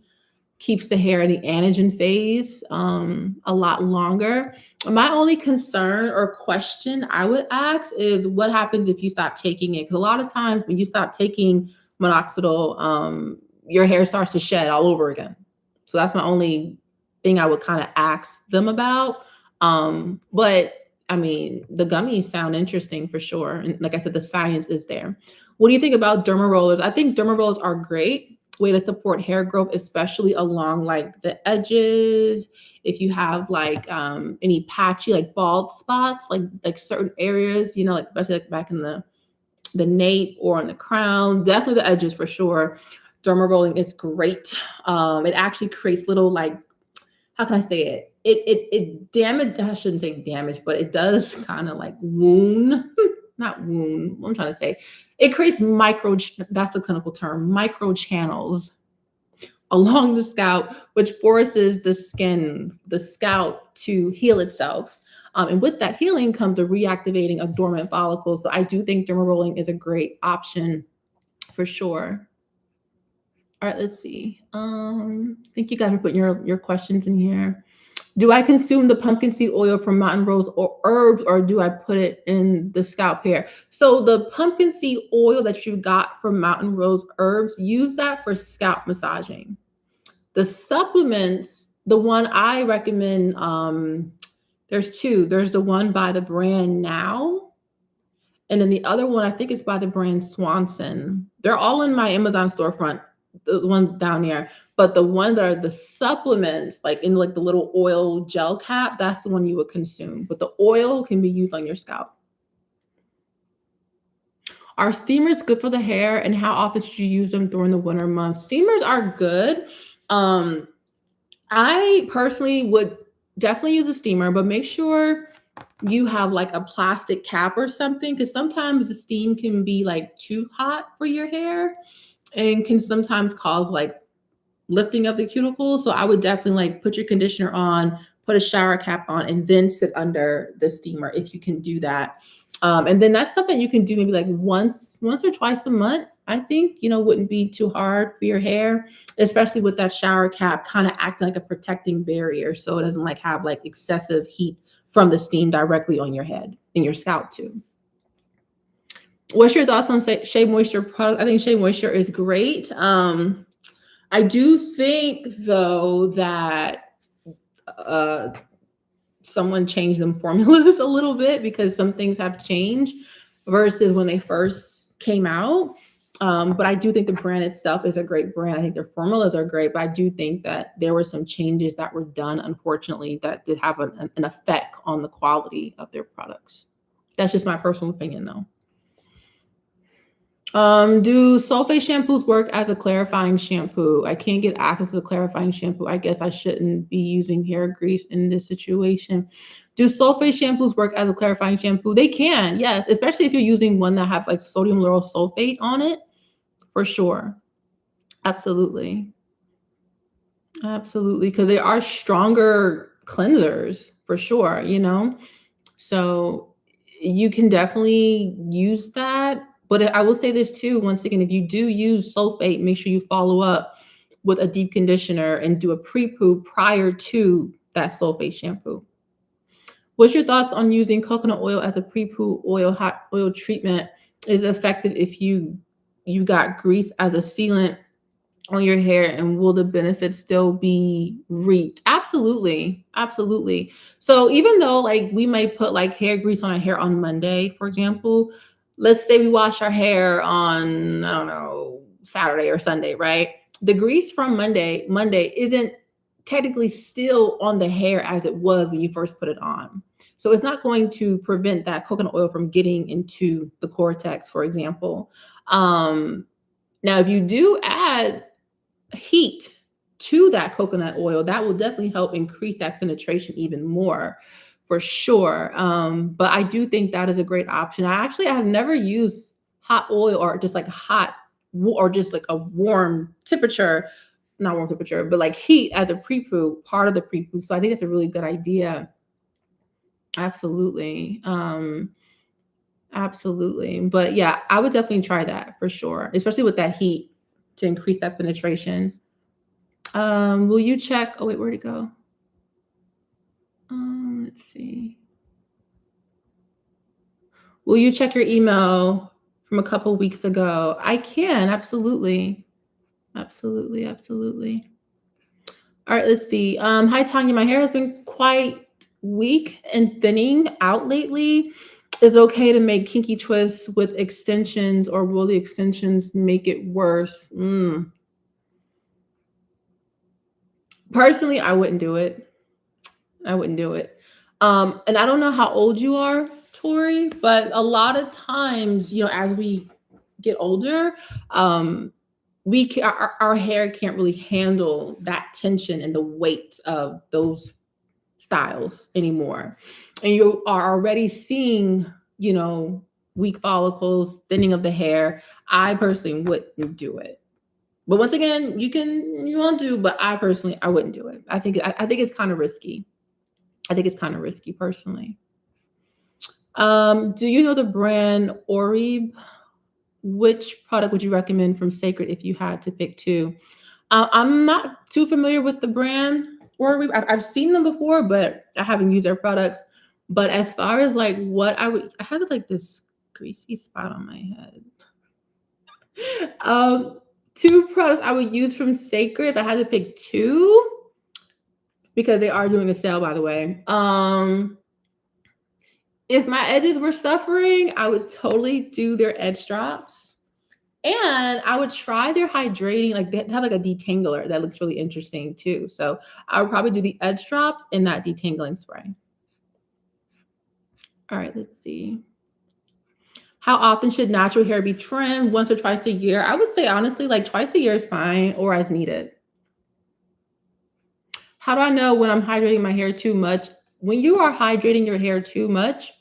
keeps the hair in the anagen phase a lot longer. My only concern or question I would ask is what happens if you stop taking it? Because a lot of times when you stop taking minoxidil, your hair starts to shed all over again. So that's my only thing I would kind of ask them about. But I mean, the gummies sound interesting for sure. And like I said, the science is there. What do you think about derma rollers? I think derma rollers are great way to support hair growth, especially along like the edges. If you have like any patchy like bald spots, like certain areas, you know, like especially like back in the nape or on the crown, definitely the edges for sure. Derma rolling is great. It actually creates little like, how can I say it? It damage, I shouldn't say damage, but it does kind of like wound, not wound, what I'm trying to say. It creates that's the clinical term, micro channels along the scalp, which forces the scalp to heal itself. And with that healing comes the reactivating of dormant follicles. So I do think derma rolling is a great option for sure. All right, let's see. I think you guys are putting your questions in here. Do I consume the pumpkin seed oil from mountain rose or herbs, or do I put it in the scalp hair? So the pumpkin seed oil that you got from mountain rose herbs, use that for scalp massaging. The supplements, the one I recommend There's two. There's the one by the brand Now, and then the other one, I think it's by the brand Swanson. They're all in my Amazon storefront, the one down here. But the ones that are the supplements, like in like the little oil gel cap, that's the one you would consume. But the oil can be used on your scalp. Are steamers good for the hair, and how often should you use them during the winter months? Steamers are good. I personally would definitely use a steamer, but make sure you have like a plastic cap or something, because sometimes the steam can be like too hot for your hair and can sometimes cause like lifting of the cuticles. So I would definitely like put your conditioner on, put a shower cap on, and then sit under the steamer if you can do that. And then that's something you can do maybe like once or twice a month. I think, wouldn't be too hard for your hair, especially with that shower cap kind of acting like a protecting barrier, so it doesn't like have like excessive heat from the steam directly on your head and your scalp too. What's your thoughts on Shea Moisture product? I think Shea Moisture is great. I do think though that someone changed them formulas a little bit, because some things have changed versus when they first came out. But I do think the brand itself is a great brand. I think their formulas are great, but I do think that there were some changes that were done, unfortunately, that did have an effect on the quality of their products. That's just my personal opinion, though. Do sulfate shampoos work as a clarifying shampoo? I can't get access to the clarifying shampoo. I guess I shouldn't be using hair grease in this situation. Do sulfate shampoos work as a clarifying shampoo? They can, yes, especially if you're using one that has like sodium lauryl sulfate on it, for sure. Absolutely. Absolutely, because they are stronger cleansers for sure, So you can definitely use that. But I will say this too, once again, if you do use sulfate, make sure you follow up with a deep conditioner and do a pre-poo prior to that sulfate shampoo. What's your thoughts on using coconut oil as a pre-poo hot oil treatment? Is it effective if you got grease as a sealant on your hair, and will the benefits still be reaped? Absolutely. Absolutely. So even though like we might put like hair grease on our hair on Monday, for example, let's say we wash our hair on, I don't know, Saturday or Sunday, right? The grease from Monday isn't technically still on the hair as it was when you first put it on. So it's not going to prevent that coconut oil from getting into the cortex, for example. Now, if you do add heat to that coconut oil, that will definitely help increase that penetration even more, for sure. But I do think that is a great option. I have never used hot oil or just like hot or just like a warm temperature, not warm temperature, but like heat as a pre-poo, part of the pre-poo. So I think it's a really good idea. Absolutely. Absolutely. But yeah, I would definitely try that for sure, especially with that heat to increase that penetration. Will you check? Oh, wait, where'd it go? Let's see. Will you check your email from a couple weeks ago? I can, absolutely. Absolutely, absolutely. All right, let's see. Hi, Tanya. My hair has been quite weak and thinning out lately. Is it okay to make kinky twists with extensions, or will the extensions make it worse? Personally, I wouldn't do it. I wouldn't do it. And I don't know how old you are, Tori, but a lot of times, as we get older, our hair can't really handle that tension and the weight of those styles anymore. And you are already seeing, weak follicles, thinning of the hair. I personally wouldn't do it. But once again, you want to, but I wouldn't do it. I think it's kind of risky. I think it's kind of risky personally. Do you know the brand Orib? Which product would you recommend from Sacred if you had to pick two? I'm not too familiar with the brand Orib. I've seen them before, but I haven't used their products. But as far as like what I have like this greasy spot on my head. Two products I would use from Sacred if I had to pick two, because they are doing a sale, by the way. If my edges were suffering, I would totally do their edge drops. And I would try their hydrating, like they have like a detangler that looks really interesting too. So I would probably do the edge drops and that detangling spray. All right, let's see. How often should natural hair be trimmed? Once or twice a year? I would say honestly, like twice a year is fine or as needed. How do I know when I'm hydrating my hair too much? When you are hydrating your hair too much,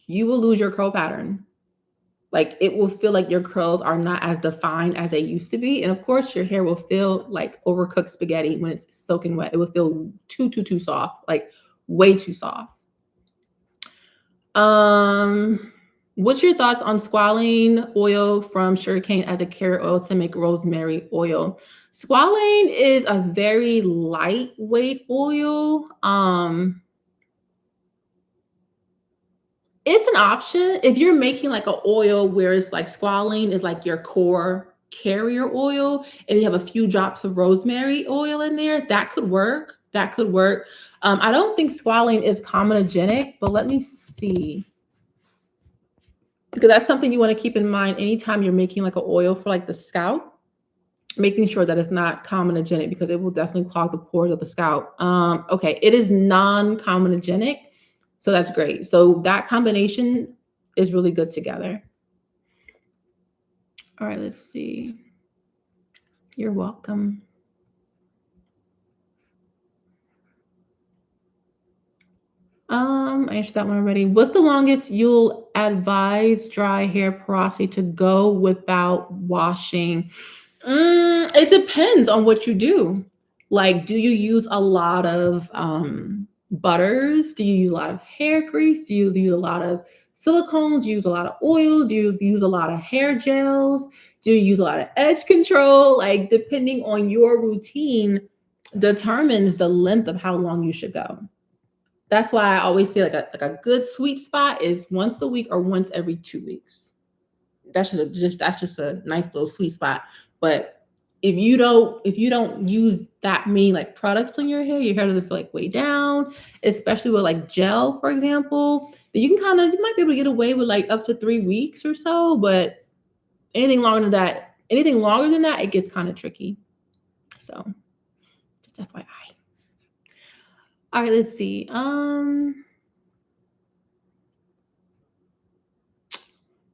you will lose your curl pattern. Like it will feel like your curls are not as defined as they used to be. And of course, your hair will feel like overcooked spaghetti when it's soaking wet. It will feel too soft, like way too soft. What's your thoughts on squalane oil from sugarcane as a carrier oil to make rosemary oil? Squalane is a very lightweight oil. It's an option if you're making like an oil where it's like squalane is like your core carrier oil, and you have a few drops of rosemary oil in there. That could work. That could work. I don't think squalane is comedogenic, but let me see. Because that's something you want to keep in mind anytime you're making like an oil for like the scalp, making sure that it's not comedogenic because it will definitely clog the pores of the scalp. Okay, it is non-comedogenic, so that's great. So that combination is really good together. All right, let's see. You're welcome. I answered that one already. What's the longest you'll advise dry hair porosity to go without washing? It depends on what you do. Like, do you use a lot of butters? Do you use a lot of hair grease? Do you use a lot of silicones? Do you use a lot of oil? Do you use a lot of hair gels? Do you use a lot of edge control? Like, depending on your routine determines the length of how long you should go. That's why I always say like a good sweet spot is once a week or once every 2 weeks. That's just a nice little sweet spot. But if you don't use that many like products on your hair doesn't feel like way down, especially with like gel, for example. But you might be able to get away with like up to 3 weeks or so, but anything longer than that, it gets kind of tricky. So just FYI. All right, let's see.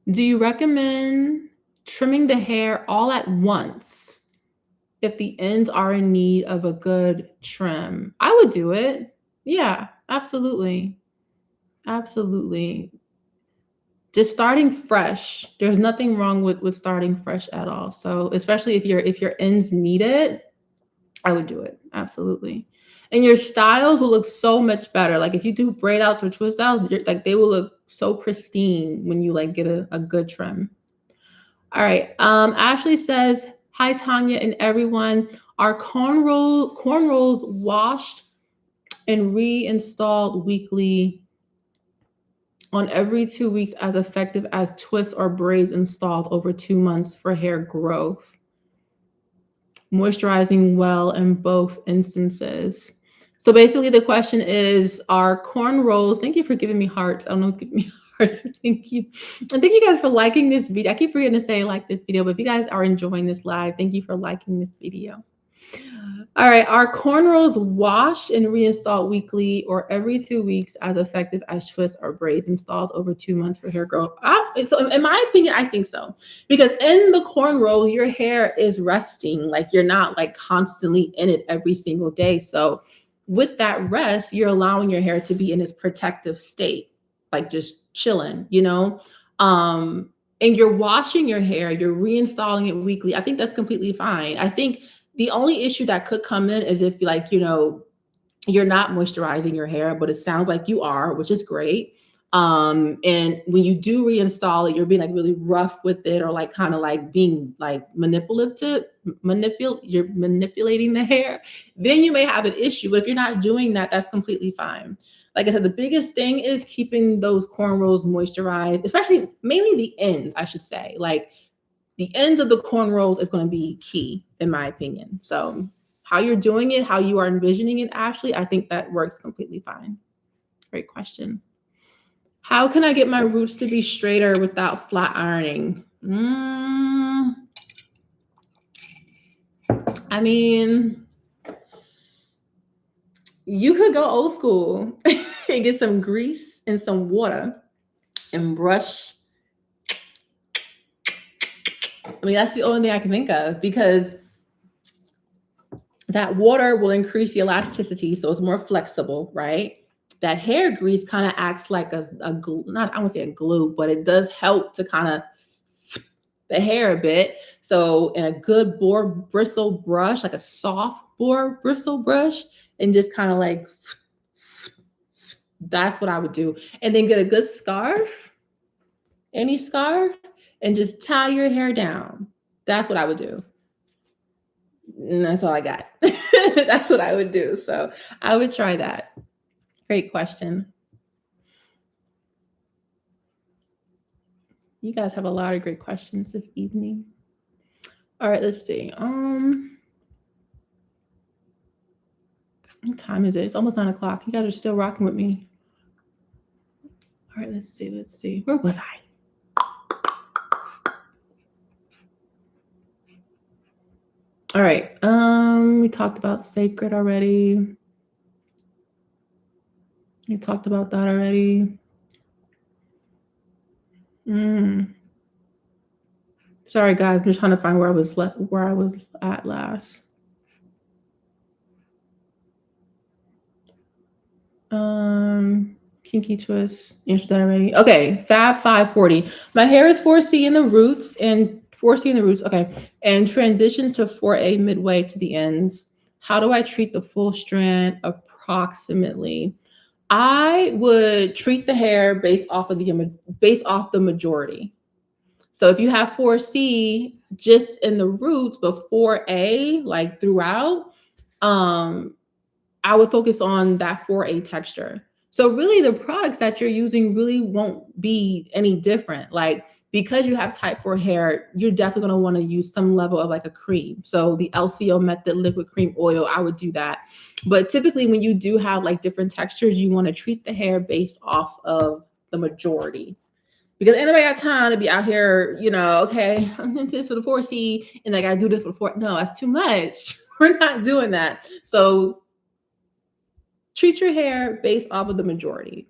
Do you recommend trimming the hair all at once if the ends are in need of a good trim? I would do it. Yeah, absolutely. Absolutely. Just starting fresh. There's nothing wrong with starting fresh at all. So especially if your ends need it, I would do it. Absolutely. And your styles will look so much better. Like if you do braid outs or twist outs, like they will look so pristine when you like get a good trim. All right. Ashley says, hi Tanya and everyone. Are cornrows washed and reinstalled weekly on every 2 weeks as effective as twists or braids installed over 2 months for hair growth? Moisturizing well in both instances. So basically the question is, are cornrows, thank you for giving me hearts. I don't know, give me hearts. Thank you. And thank you guys for liking this video. I keep forgetting to say like this video, but if you guys are enjoying this live, thank you for liking this video. All right, are cornrows washed and reinstalled weekly or every 2 weeks as effective as twists or braids installed over 2 months for hair growth? So in my opinion, I think so. Because in the cornrow, your hair is resting. Like you're not like constantly in it every single day. So with that rest, you're allowing your hair to be in its protective state, like just chilling, and you're washing your hair, you're reinstalling it weekly. I think that's completely fine. I think the only issue that could come in is if like, you're not moisturizing your hair, but it sounds like you are, which is great. And when you do reinstall it, you're being like really rough with it or like kind of like being like you're manipulating the hair, then you may have an issue. But if you're not doing that, that's completely fine. Like I said, the biggest thing is keeping those cornrows moisturized, especially mainly the ends, I should say. Like the ends of the cornrows is going to be key, in my opinion. So how you're doing it, how you are envisioning it, Ashley, I think that works completely fine. Great question. How can I get my roots to be straighter without flat ironing? I mean, you could go old school and get some grease and some water and brush. I mean, that's the only thing I can think of, because that water will increase the elasticity, so it's more flexible, right? That hair grease kind of acts like a glue, not, I won't say a glue, but it does help to kind of the hair a bit. So in a good boar bristle brush, like a soft boar bristle brush, and just kind of like, that's what I would do. And then get a good scarf, any scarf, and just tie your hair down. That's what I would do. And that's all I got. That's what I would do. So I would try that. Great question. You guys have a lot of great questions this evening. All right, let's see. What time is it? It's almost 9 o'clock. You guys are still rocking with me. All right, let's see. Let's see. Where was I? All right. We talked about sacred already. We talked about that already. Sorry, guys. I'm just trying to find where I was at last. Kinky twist. Answered that already. Okay. Fab 540. My hair is 4C in the roots and 4C in the roots. Okay. And transitions to 4A midway to the ends. How do I treat the full strand approximately? I would treat the hair based off the majority. So if you have 4C just in the roots, but 4A like throughout, I would focus on that 4A texture. So really the products that you're using really won't be any different. Like, because you have type 4 hair, you're definitely going to want to use some level of like a cream. So the LCO method, liquid cream oil, I would do that. But typically when you do have like different textures, you want to treat the hair based off of the majority. Because anybody got time to be out here, okay, I'm into this for the 4C and I got to do this for 4. No, that's too much. We're not doing that. So treat your hair based off of the majority.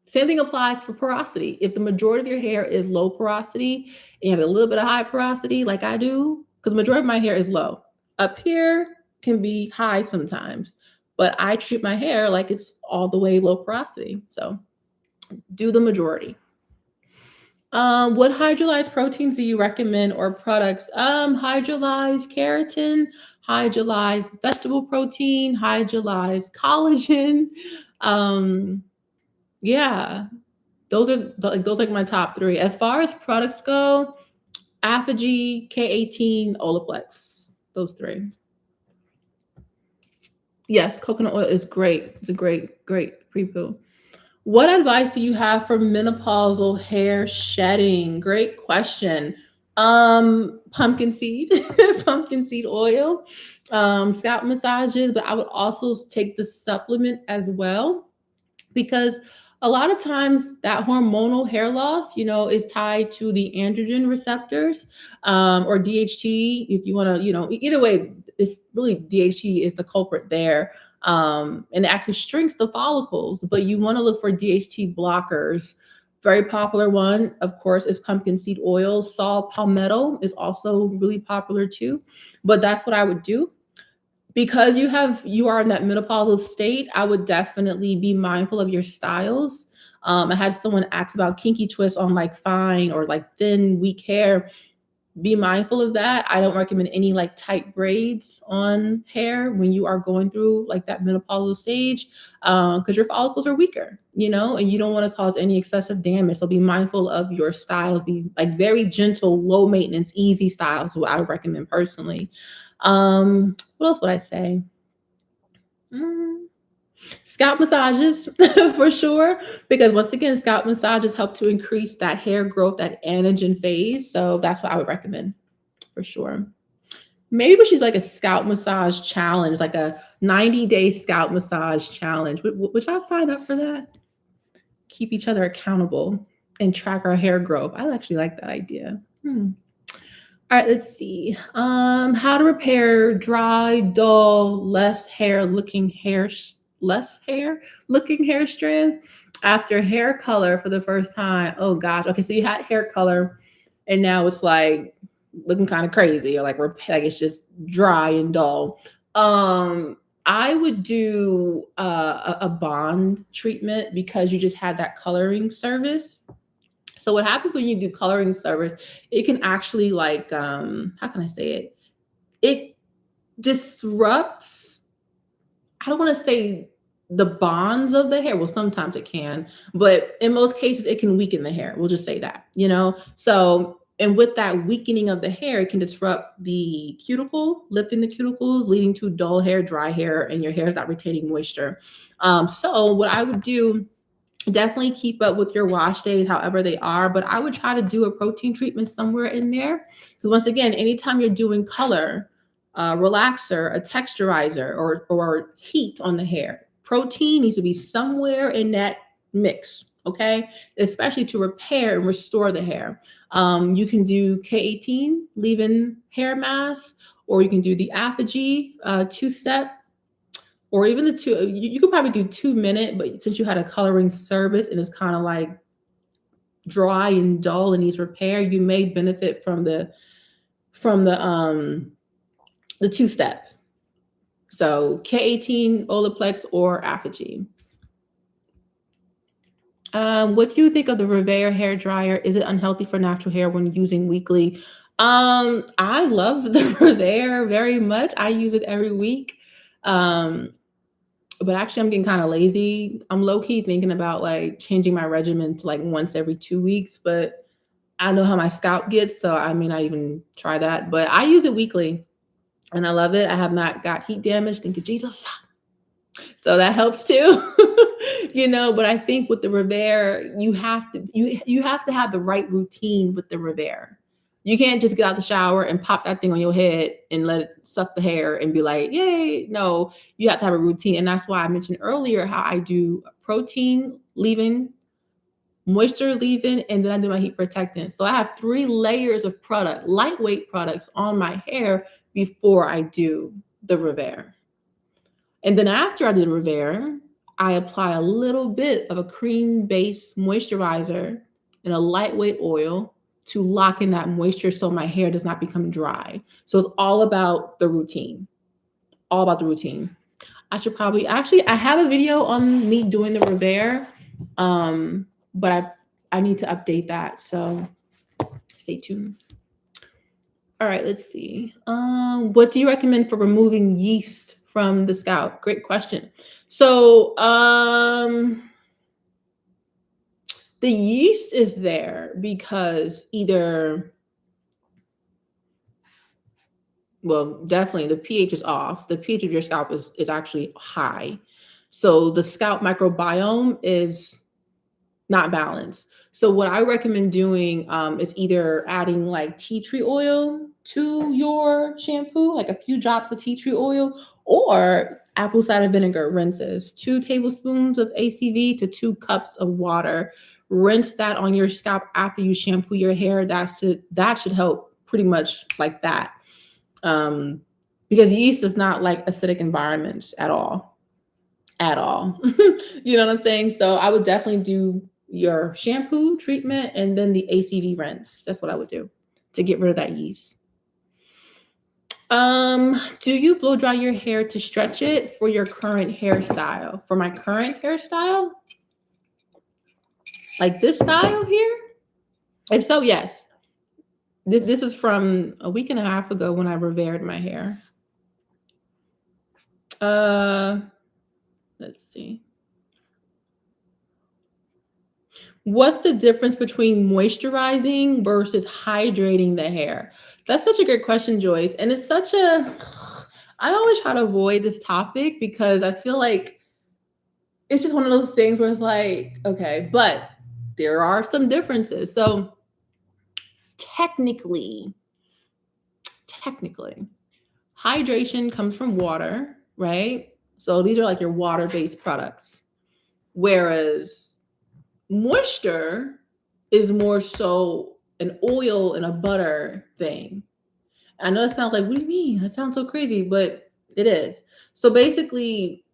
Same thing applies for porosity. If the majority of your hair is low porosity and you have a little bit of high porosity like I do, because the majority of my hair is low. Up here can be high sometimes, but I treat my hair like it's all the way low porosity. So do the majority. What hydrolyzed proteins do you recommend or products? Hydrolyzed keratin, hydrolyzed vegetable protein, hydrolyzed collagen. Yeah, those are like my top 3. As far as products go, Apogee, K18, Olaplex, those 3. Yes, coconut oil is great. It's a great prepoo. What advice do you have for menopausal hair shedding? Great question. Pumpkin seed, pumpkin seed oil, scalp massages, but I would also take the supplement as well, because a lot of times that hormonal hair loss, is tied to the androgen receptors, or DHT, if you want to, either way, it's really DHT is the culprit there. And it actually shrinks the follicles, but you want to look for DHT blockers. Very popular one, of course, is pumpkin seed oil. Saw palmetto is also really popular too, but that's what I would do. Because you are in that menopausal state, I would definitely be mindful of your styles. I had someone ask about kinky twists on like fine or like thin, weak hair. Be mindful of that. I don't recommend any like tight braids on hair when you are going through like that menopausal stage, because your follicles are weaker, and you don't want to cause any excessive damage. So be mindful of your styles. Be like very gentle, low maintenance, easy styles. What I would recommend personally. What else would I say? Scalp massages for sure, because once again, scalp massages help to increase that hair growth, that anagen phase. So that's what I would recommend for sure. Maybe we should like a scalp massage challenge, like a 90-day scalp massage challenge. Would y'all sign up for that? keep each other accountable and track our hair growth. I actually like that idea. All right, let's see. How to repair dry, dull, less hair looking hair strands after hair color for the first time. Oh gosh. Okay, so you had hair color and now it's like looking kind of crazy, or like it's just dry and dull. I would do a bond treatment because you just had that coloring service. So what happens when you do coloring service, it can actually like, how can I say it? It disrupts, I don't want to say the bonds of the hair. Well, sometimes it can, but in most cases it can weaken the hair. We'll just say that, you know? So, and with that weakening of the hair, it can disrupt the cuticle, lifting the cuticles, leading to dull hair, dry hair, and your hair is not retaining moisture. So what I would do, definitely keep up with your wash days, however they are, but I would try to do a protein treatment somewhere in there. Because once again, anytime you're doing color, relaxer, a texturizer, or heat on the hair, protein needs to be somewhere in that mix, okay? Especially to repair and restore the hair. You can do K18, leave-in hair mask, or you can do the Apogee two-step, or even the two, you could probably do 2 minute, but since you had a coloring service and it's kind of like dry and dull and needs repair, you may benefit from the two-step. So K18, Olaplex, or Apogee. What do you think of the Revere hair dryer? Is it unhealthy for natural hair when using weekly? I love the Revere very much. I use it every week. But actually I'm getting kind of lazy. I'm low-key thinking about like changing my regimen to like once every 2 weeks, but I know how my scalp gets, so I may not even try that. But I use it weekly and I love it. I have not got heat damage, thank you Jesus. So that helps too. You know, but I think with the Revere, you have to have the right routine with the Revere. You can't just get out the shower and pop that thing on your head and let it suck the hair and be like, yay. No, you have to have a routine. And that's why I mentioned earlier how I do protein leave-in, moisture leave-in, and then I do my heat protectant. So I have 3 layers of product, lightweight products on my hair before I do the Revere. And then after I do the Revere, I apply a little bit of a cream-based moisturizer and a lightweight oil to lock in that moisture so my hair does not become dry. So it's all about the routine. All about the routine. I should probably, actually, I have a video on me doing the Revere, but I need to update that. So stay tuned. All right, let's see. What do you recommend for removing yeast from the scalp? Great question. So the yeast is there because either, well, definitely the pH is off. The pH of your scalp is actually high. So the scalp microbiome is not balanced. So what I recommend doing is either adding like tea tree oil to your shampoo, like a few drops of tea tree oil, or apple cider vinegar rinses, 2 tablespoons of ACV to 2 cups of water. Rinse that on your scalp after you shampoo your hair. That should help pretty much like that. Because yeast does not like acidic environments at all. At all. You know what I'm saying? So I would definitely do your shampoo treatment and then the ACV rinse. That's what I would do to get rid of that yeast. Do you blow dry your hair to stretch it for your current hairstyle? For my current hairstyle? Like this style here? If so, yes. This is from a week and a half ago when I revered my hair. Let's see. What's the difference between moisturizing versus hydrating the hair? That's such a great question, Joyce. And it's such a, I always try to avoid this topic because I feel like it's just one of those things where it's like, okay, but there are some differences. So technically, hydration comes from water, right? So these are like your water-based products. Whereas Moisture is more so an oil and a butter thing. I know it sounds like, what do you mean? That sounds so crazy, but it is. So basically,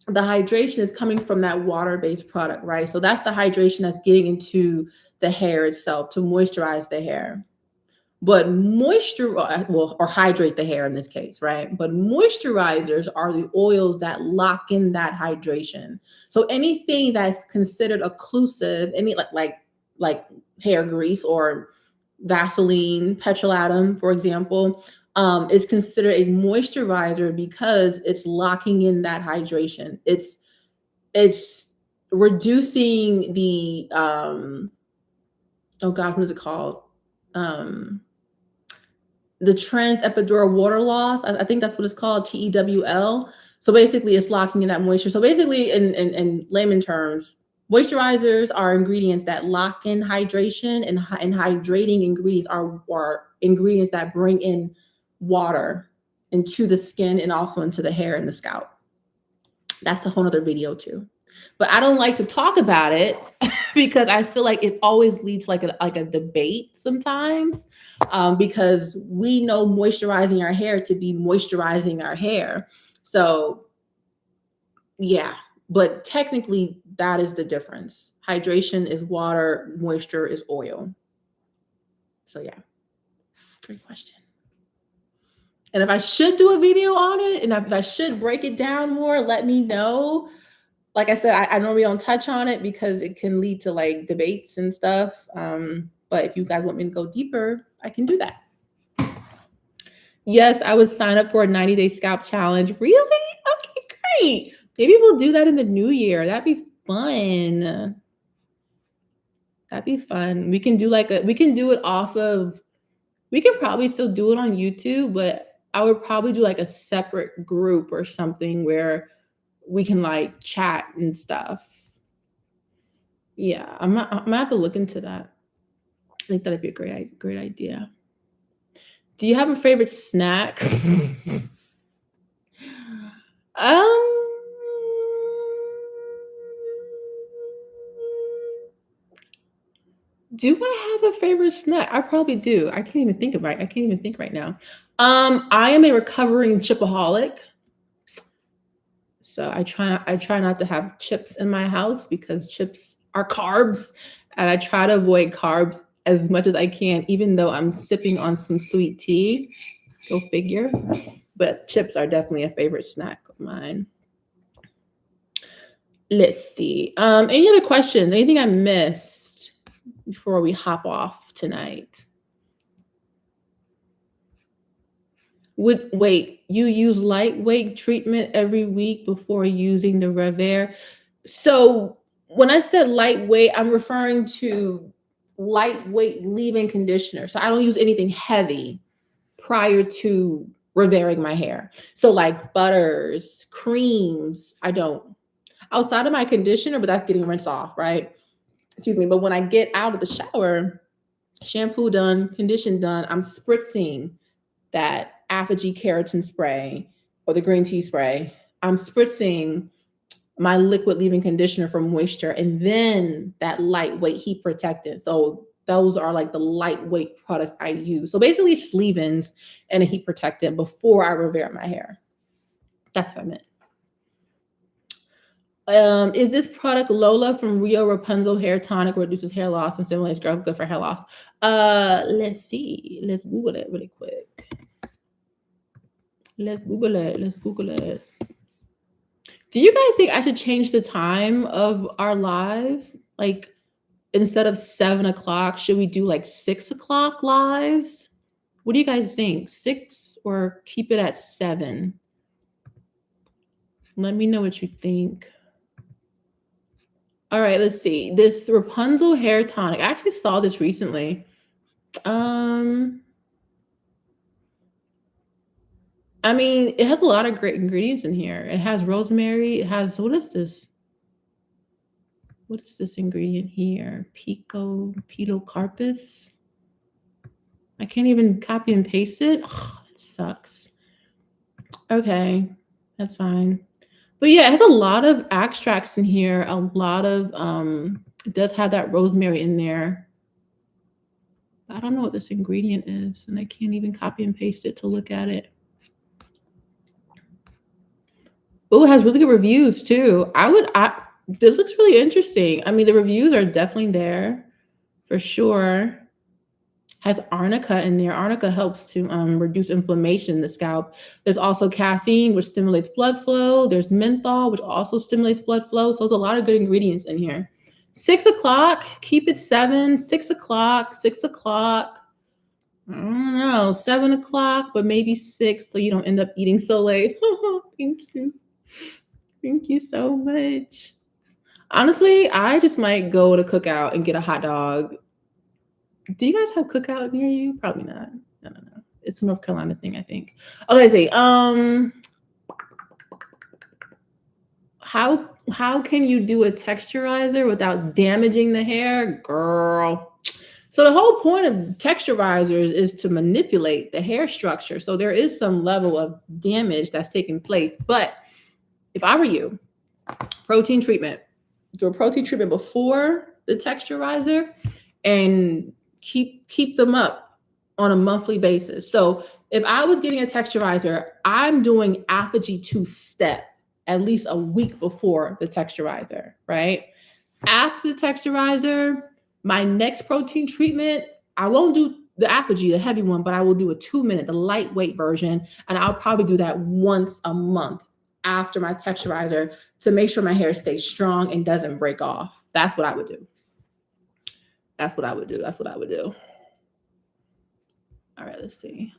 the hydration is coming from that water-based product, right? So that's the hydration that's getting into the hair itself to moisturize the hair. But moisture, well, or hydrate the hair in this case, right? But moisturizers are the oils that lock in that hydration. So anything that's considered occlusive, any like hair grease or Vaseline, petrolatum, for example, is considered a moisturizer because it's locking in that hydration. It's reducing the oh God, what is it called? The trans epidural water loss. I think that's what it's called, TEWL. So basically, it's locking in that moisture. So basically, in layman terms, moisturizers are ingredients that lock in hydration, and hydrating ingredients are ingredients that bring in water into the skin and also into the hair and the scalp. That's a whole other video too. But I don't like to talk about it because I feel like it always leads like a debate sometimes, because we know moisturizing our hair to be moisturizing our hair. So yeah, but technically that is the difference. Hydration is water, moisture is oil. So yeah, great question. And if I should do a video on it, and if I should break it down more, let me know. Like I said, I normally don't touch on it because it can lead to like debates and stuff. But if you guys want me to go deeper, I can do that. Yes, I would sign up for a 90-day scalp challenge. Really? Okay, great. Maybe we'll do that in the new year. That'd be fun. That'd be fun. We can do we can do it off of, we can probably still do it on YouTube, but I would probably do like a separate group or something where we can like chat and stuff. Yeah, I'm gonna have to look into that. I think that'd be a great idea. Do you have a favorite snack? Do I have a favorite snack? I probably do. I can't even think right now. I am a recovering chipaholic. So I try not to have chips in my house because chips are carbs, and I try to avoid carbs as much as I can, even though I'm sipping on some sweet tea. Go figure. But chips are definitely a favorite snack of mine. Let's see. Any other questions? Anything I missed before we hop off tonight? Wait, you use lightweight treatment every week before using the Rev-Air? So when I said lightweight, I'm referring to lightweight leave-in conditioner. So I don't use anything heavy prior to Rev-Airing my hair. So like butters, creams, I don't. Outside of my conditioner, but that's getting rinsed off, right? Excuse me. But when I get out of the shower, shampoo done, condition done, I'm spritzing that Apogee keratin spray or the green tea spray. I'm spritzing my liquid leave-in conditioner for moisture, and then that lightweight heat protectant. So those are like the lightweight products I use. So basically it's just leave-ins and a heat protectant before I Rev-Air my hair. That's what I meant. Is this product Lola from Rio Rapunzel hair tonic reduces hair loss and stimulates growth, good for hair loss? Let's see. Let's Google it really quick. Let's Google it. Do you guys think I should change the time of our lives? Like instead of 7 o'clock, should we do like 6 o'clock lives? What do you guys think? 6 or keep it at 7? Let me know what you think. All right, let's see. This Rapunzel hair tonic. I actually saw this recently. I mean, it has a lot of great ingredients in here. It has rosemary. It has, what is this? What is this ingredient here? Picocarpus. I can't even copy and paste it. Oh, it sucks. Okay, that's fine. But yeah, it has a lot of extracts in here, a lot of It does have that rosemary in there. I don't know what this ingredient is, and I can't even copy and paste it to look at it. Oh, it has really good reviews too. This looks really interesting. I mean, the reviews are definitely there for sure. Has arnica in there. Arnica helps to reduce inflammation in the scalp. There's also caffeine, which stimulates blood flow. There's menthol, which also stimulates blood flow. So there's a lot of good ingredients in here. 6 o'clock, keep it 7, 6 o'clock, 6 o'clock. I don't know, 7 o'clock, but maybe 6, so you don't end up eating so late. Thank you. Thank you so much. Honestly, I just might go to Cookout and get a hot dog. Do you guys have Cookout near you? Probably not. I don't know. It's a North Carolina thing, I think. Okay, see. How can you do a texturizer without damaging the hair? Girl. So the whole point of texturizers is to manipulate the hair structure. So there is some level of damage that's taking place. But if I were you, protein treatment, do a protein treatment before the texturizer and keep them up on a monthly basis. So if I was getting a texturizer, I'm doing apogee 2-step at least a week before the texturizer, right? After the texturizer, my next protein treatment, I won't do the apogee, the heavy one, but I will do a 2-minute, the lightweight version. And I'll probably do that once a month after my texturizer to make sure my hair stays strong and doesn't break off. That's what I would do. That's what I would do. That's what I would do. All right, let's see.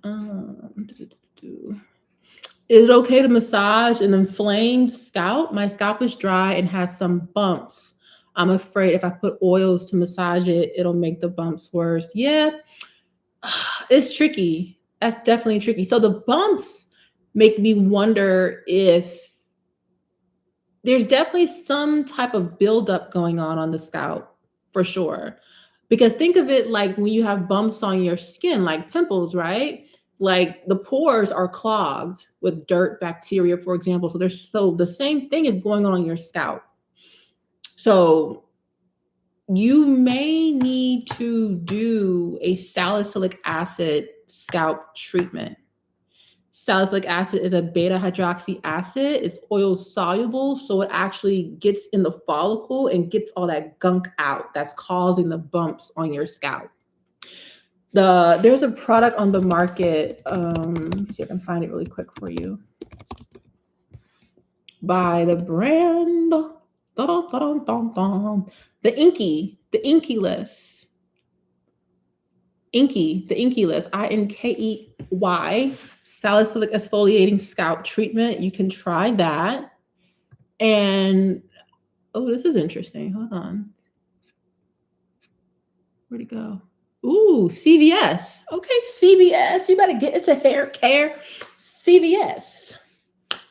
Is it okay to massage an inflamed scalp? My scalp is dry and has some bumps. I'm afraid if I put oils to massage it, it'll make the bumps worse. Yeah, it's tricky. That's definitely tricky. So the bumps make me wonder if there's definitely some type of buildup going on the scalp, for sure. Because think of it like when you have bumps on your skin, like pimples, right? Like the pores are clogged with dirt, bacteria, for example. So the same thing is going on your scalp. So you may need to do a salicylic acid scalp treatment. Salicylic acid is a beta hydroxy acid. It's oil soluble, so it actually gets in the follicle and gets all that gunk out that's causing the bumps on your scalp. There's a product on the market. Let's see if I can find it really quick for you. By the brand, the Inky List. The Inky List, INKEY, salicylic exfoliating scalp treatment. You can try that. And oh, this is interesting. Hold on. Where'd it go? Ooh, CVS. Okay, CVS. You better get into hair care. CVS,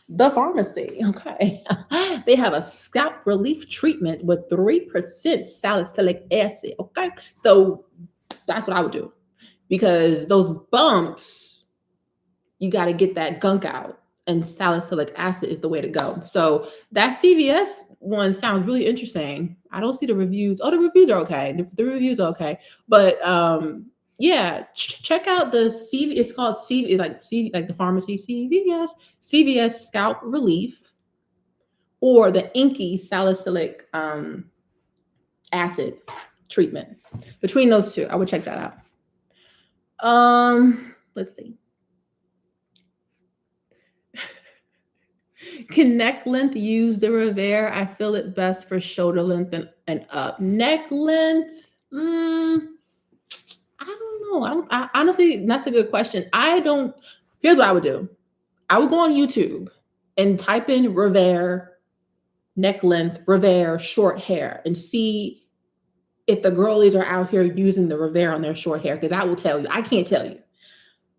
the pharmacy. Okay. They have a scalp relief treatment with 3% salicylic acid. Okay. So that's what I would do, because those bumps, you got to get that gunk out, and salicylic acid is the way to go. So that CVS one sounds really interesting. I don't see the reviews. Oh, the reviews are okay. The reviews are okay. But yeah, check out the CV. It's called CV, like the pharmacy CVS scalp relief, or the Inky salicylic acid treatment. Between those two, I would check that out. Let's see. Can neck length use the Revere? I feel it best for shoulder length and up. Neck length? I don't know. Honestly, that's a good question. Here's what I would do. I would go on YouTube and type in Revere, neck length, Revere, short hair, and see if the girlies are out here using the Revere on their short hair, because I will tell you. I can't tell you.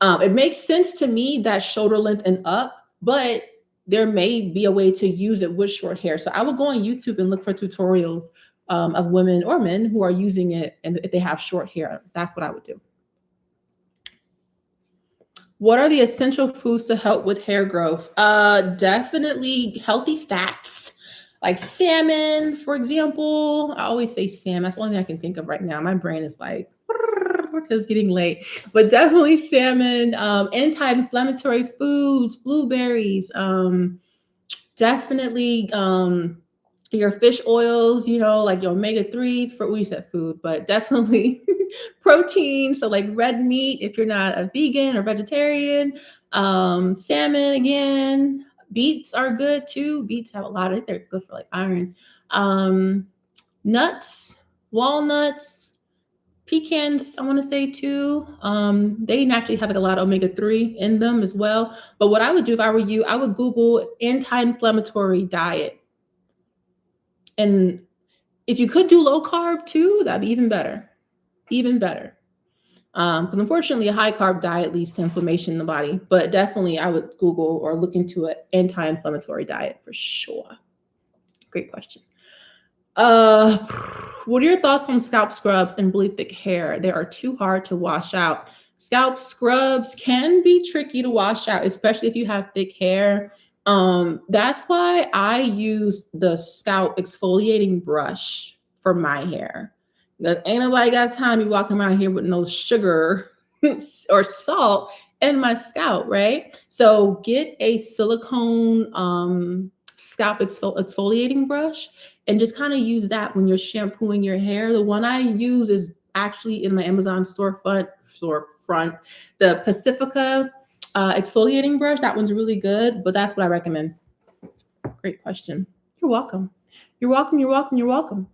It makes sense to me that shoulder length and up, but there may be a way to use it with short hair. So I would go on YouTube and look for tutorials of women or men who are using it, and if they have short hair. That's what I would do. What are the essential foods to help with hair growth? Definitely healthy fats. like salmon, for example. I always say salmon. That's the only thing I can think of right now. My brain is like, because it's getting late. But definitely salmon, anti-inflammatory foods, blueberries, definitely your fish oils, you know, like your omega-3s for, we said food, but definitely protein. So like red meat, if you're not a vegan or vegetarian, salmon again, beets are good too. Beets have a lot of it. They're good for like iron. Nuts, walnuts, pecans, I want to say too. They naturally have like a lot of omega-3 in them as well. But what I would do if I were you, I would Google anti-inflammatory diet. And if you could do low carb too, that'd be even better. Even better. Because unfortunately, a high carb diet leads to inflammation in the body. But definitely, I would Google or look into an anti-inflammatory diet for sure. Great question. What are your thoughts on scalp scrubs and really thick hair? They are too hard to wash out. Scalp scrubs can be tricky to wash out, especially if you have thick hair. That's why I use the scalp exfoliating brush for my hair. Because ain't nobody got time to be walking around here with no sugar or salt in my scalp, right? So get a silicone scalp exfoliating brush and just kind of use that when you're shampooing your hair. The one I use is actually in my Amazon storefront, the Pacifica exfoliating brush. That one's really good, but that's what I recommend. Great question. You're welcome. You're welcome. You're welcome. You're welcome.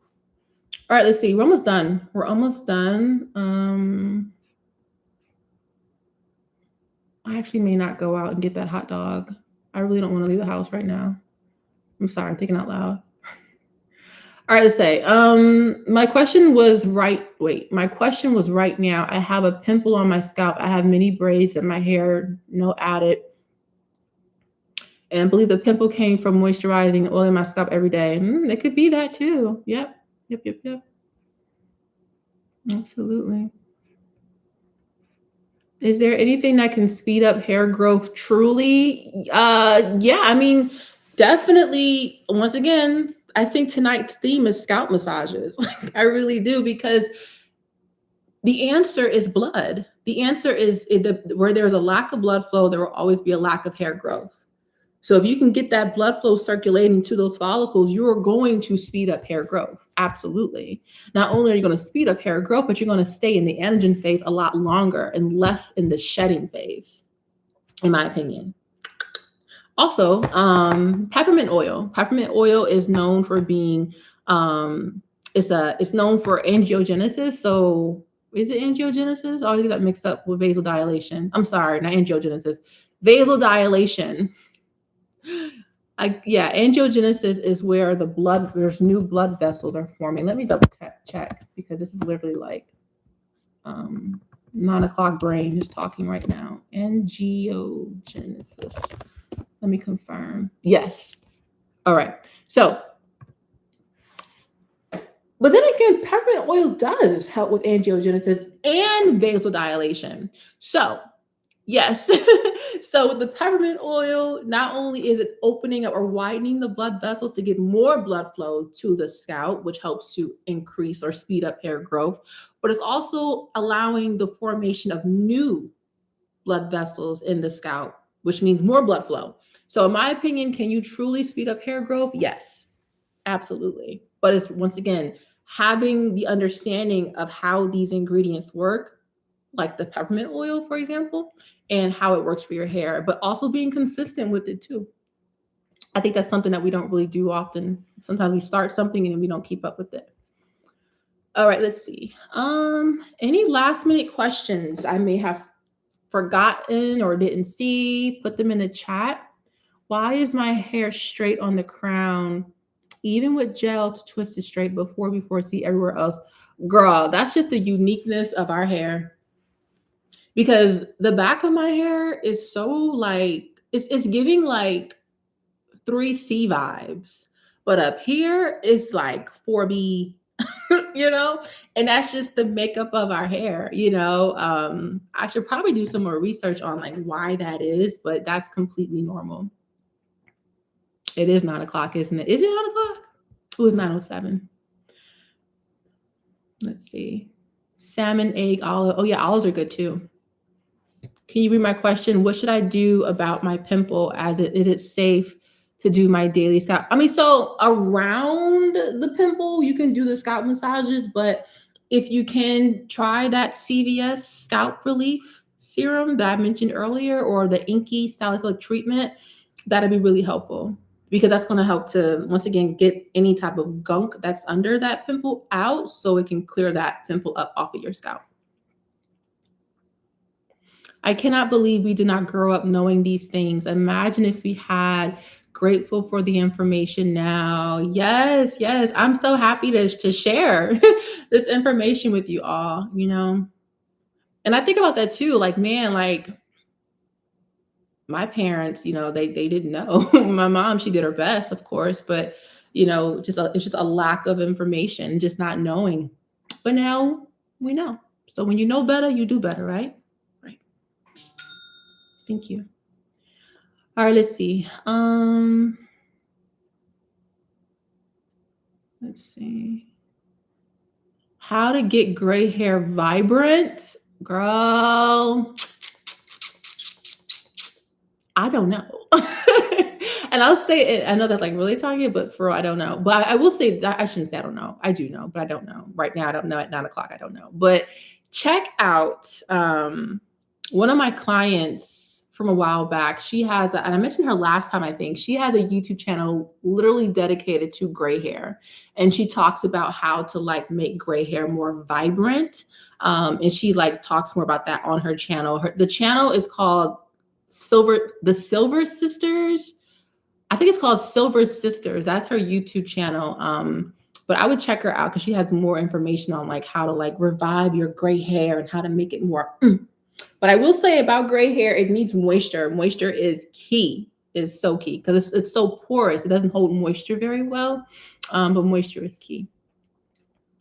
All right, let's see. We're almost done. We're almost done. I actually may not go out and get that hot dog. I really don't want to leave the house right now. I'm sorry, I'm thinking out loud. All right, let's say, my question was right now. I have a pimple on my scalp. I have many braids in my hair, no added. And I believe the pimple came from moisturizing oil in my scalp every day. It could be that too. Yep. Absolutely. Is there anything that can speed up hair growth truly? Yeah, I mean, definitely. Once again, I think tonight's theme is scalp massages. Like, I really do, because the answer is blood. The answer is where there's a lack of blood flow, there will always be a lack of hair growth. So if you can get that blood flow circulating to those follicles, you are going to speed up hair growth. Absolutely. Not only are you going to speed up hair growth, but you're going to stay in the anagen phase a lot longer and less in the shedding phase, in my opinion. Also, peppermint oil. Peppermint oil is known for being, it's known for angiogenesis. So is it angiogenesis? I get that mixed up with vasodilation. I'm sorry, not angiogenesis, vasodilation. Angiogenesis is where there's new blood vessels are forming. Let me double check, because this is literally like 9 o'clock brain is talking right now. Angiogenesis. Let me confirm. Yes. All right. So, but then again, peppermint oil does help with angiogenesis and vasodilation. So, yes. So the peppermint oil, not only is it opening up or widening the blood vessels to get more blood flow to the scalp, which helps to increase or speed up hair growth, but it's also allowing the formation of new blood vessels in the scalp, which means more blood flow. So in my opinion, can you truly speed up hair growth? Yes, absolutely. But it's, once again, having the understanding of how these ingredients work, like the peppermint oil, for example, and how it works for your hair, but also being consistent with it too. I think that's something that we don't really do often. Sometimes we start something and we don't keep up with it. All right, let's see. Any last minute questions I may have forgotten or didn't see? Put them in the chat. Why is my hair straight on the crown, even with gel to twist it straight before we foresee everywhere else? Girl, that's just the uniqueness of our hair. Because the back of my hair is so like, it's giving like 3C vibes. But up here, it's like 4B, you know? And that's just the makeup of our hair, you know? I should probably do some more research on like why that is, but that's completely normal. It is 9 o'clock, isn't it? Is it 9 o'clock? Oh, it's 9:07. Let's see. Salmon, egg, olive. Oh, yeah, olives are good too. Can you read my question? What should I do about my pimple? Is it safe to do my daily scalp? I mean, so around the pimple, you can do the scalp massages, but if you can try that CVS scalp relief serum that I mentioned earlier, or the inky salicylic treatment, that'd be really helpful because that's going to help to, once again, get any type of gunk that's under that pimple out so it can clear that pimple up off of your scalp. I cannot believe we did not grow up knowing these things. Imagine if we had. Grateful for the information now. Yes, yes. I'm so happy to share this information with you all, you know. And I think about that too. Like, man, like my parents, you know, they didn't know. My mom, she did her best, of course, but you know, it's just a lack of information, just not knowing. But now we know. So when you know better, you do better, right? Right. Thank you. All right, let's see. Let's see. How to get gray hair vibrant? Girl, I don't know. And I'll say it, I know that's like really talking, but for real, I don't know. But I will say that I shouldn't say I don't know. I do know, but I don't know. Right now, I don't know at 9 o'clock. I don't know. But check out one of my clients from a while back. She has, and I mentioned her last time, I think, she has a YouTube channel literally dedicated to gray hair. And she talks about how to like make gray hair more vibrant. And she like talks more about that on her channel. The channel is called the Silver Sisters. I think it's called Silver Sisters. That's her YouTube channel. But I would check her out because she has more information on like how to like revive your gray hair and how to make it more. But I will say about gray hair, it needs moisture. Moisture is key. Is so key because it's so porous. It doesn't hold moisture very well. But moisture is key.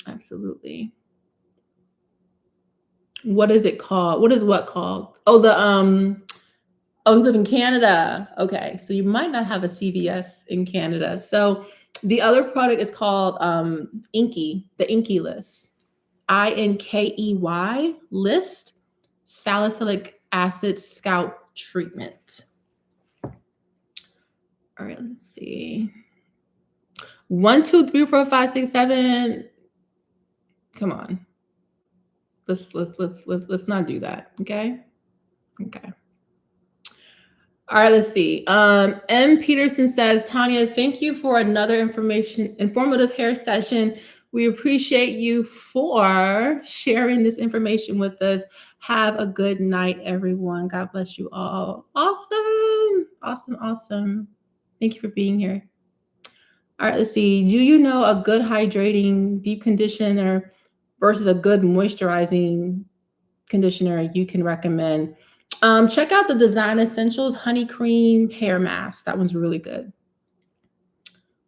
Absolutely. What is it called? What is what called? Oh, oh, you live in Canada. Okay, so you might not have a CVS in Canada. So the other product is called Inky, the Inky List. INKEY List Salicylic Acid Scalp Treatment. All right, let's see. 1, 2, 3, 4, 5, 6, 7. Come on. Let's not do that. Okay. Okay. All right, let's see. M. Peterson says, Tanya, thank you for another informative hair session. We appreciate you for sharing this information with us. Have a good night, everyone. God bless you all. Awesome. Awesome. Awesome. Thank you for being here. All right, let's see. Do you know a good hydrating deep conditioner versus a good moisturizing conditioner you can recommend? Check out the Design Essentials Honey Cream Hair Mask. That one's really good.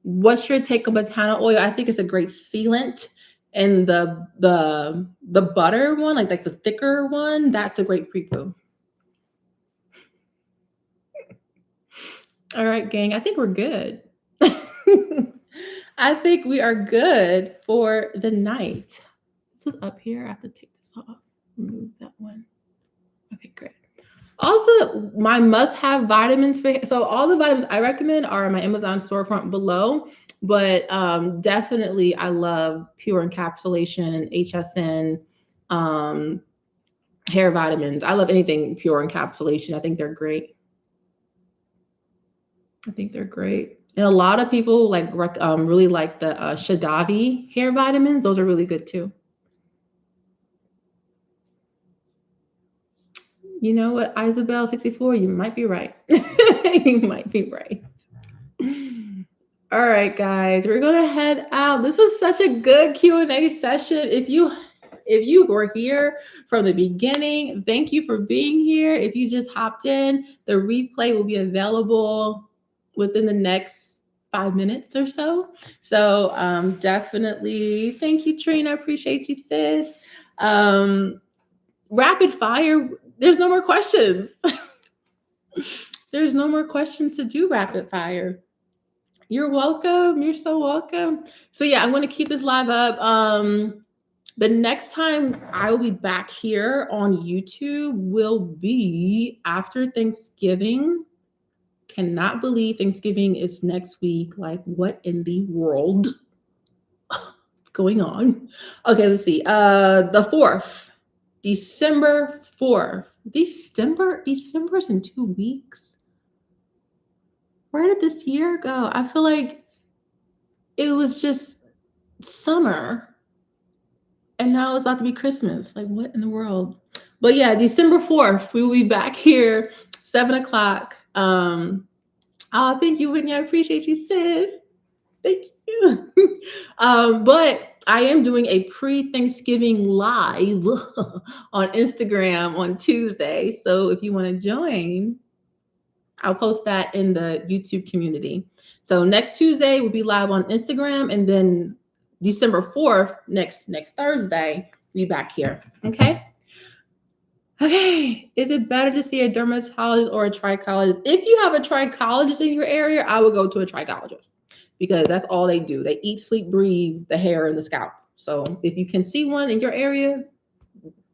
What's your take on botana oil? I think it's a great sealant. And the butter one, like the thicker one, that's a great prepoo. All right, gang, I think we're good. I think we are good for the night. This is up here. I have to take this off. Remove that one. Okay, great. Also, my must-have vitamins so all the vitamins I recommend are in my Amazon storefront below, but definitely I love Pure Encapsulation, HSN, hair vitamins. I love anything Pure Encapsulation. I think they're great. I think they're great. And a lot of people like really like the Shadavi hair vitamins. Those are really good too. You know what, Isabel 64, you might be right. You might be right. All right, guys, we're gonna head out. This was such a good Q&A session. If you were here from the beginning, thank you for being here. If you just hopped in, the replay will be available within the next 5 minutes or so. So definitely thank you, Trina. I appreciate you, sis. Rapid fire. There's no more questions. There's no more questions to do rapid fire. You're welcome. You're so welcome. So yeah, I'm going to keep this live up. The next time I will be back here on YouTube will be after Thanksgiving. Cannot believe Thanksgiving is next week. Like, what in the world is going on? Okay, let's see. The 4th, December 4th. December's in 2 weeks. Where did this year go? I feel like it was just summer. And now it's about to be Christmas. Like, what in the world? But yeah, December 4th, we will be back here, 7 o'clock. Oh, thank you, Whitney. I appreciate you, sis. Thank you. But I am doing a pre-Thanksgiving live on Instagram on Tuesday. So if you want to join, I'll post that in the YouTube community. So next Tuesday will be live on Instagram, and then December 4th, next Thursday, we'll be back here. Okay. Okay. Is it better to see a dermatologist or a trichologist? If you have a trichologist in your area, I would go to a trichologist because that's all they do. They eat, sleep, breathe the hair and the scalp. So if you can see one in your area,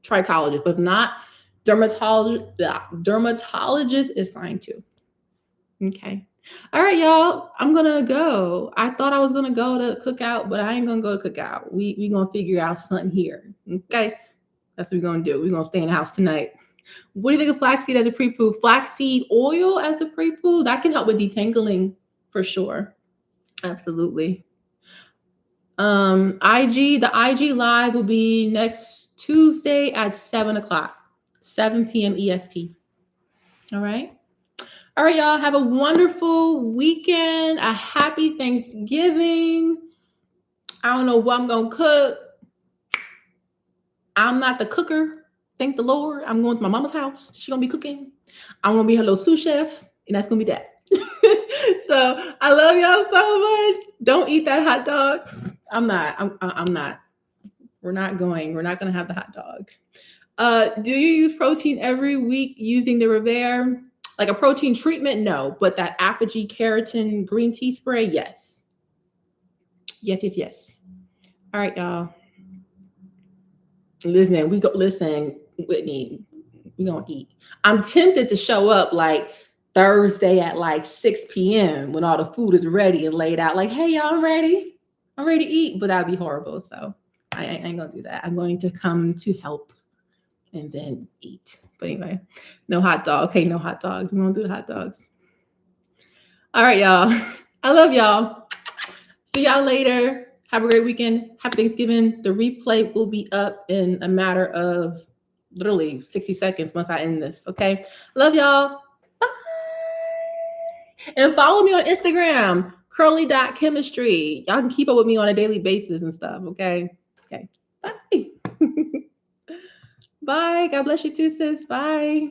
trichologist, but if not, dermatologist is fine too. Okay. All right, y'all. I'm gonna go. I thought I was gonna go to cookout, but I ain't gonna go to cookout. We gonna figure out something here. Okay. That's what we're gonna do. We're gonna stay in the house tonight. What do you think of flaxseed as a pre-poo? Flaxseed oil as a pre-poo? That can help with detangling for sure. Absolutely. The IG live will be next Tuesday at 7 o'clock, 7 p.m. EST. All right. All right, y'all. Have a wonderful weekend. A happy Thanksgiving. I don't know what I'm going to cook. I'm not the cooker. Thank the Lord. I'm going to my mama's house. She's going to be cooking. I'm going to be her little sous chef, and that's going to be that. So I love y'all so much. Don't eat that hot dog. I'm not. We're not going to have the hot dog. Do you use protein every week using the Revere? Like a protein treatment? No. But that Apogee keratin green tea spray? Yes. Yes. All right, y'all. Listen, Whitney, we gonna eat. I'm tempted to show up like Thursday at like 6 p.m. when all the food is ready and laid out. Like, hey, y'all, I'm ready to eat, but that'd be horrible. So I ain't gonna do that. I'm going to come to help and then eat. But anyway, no hot dog. Okay, no hot dogs. We won't do the hot dogs. All right, y'all. I love y'all. See y'all later. Have a great weekend. Happy Thanksgiving. The replay will be up in a matter of literally 60 seconds once I end this. Okay. Love y'all. Bye. And follow me on Instagram, curly.chemistry. Y'all can keep up with me on a daily basis and stuff. Okay. Bye. Bye. God bless you too, sis. Bye.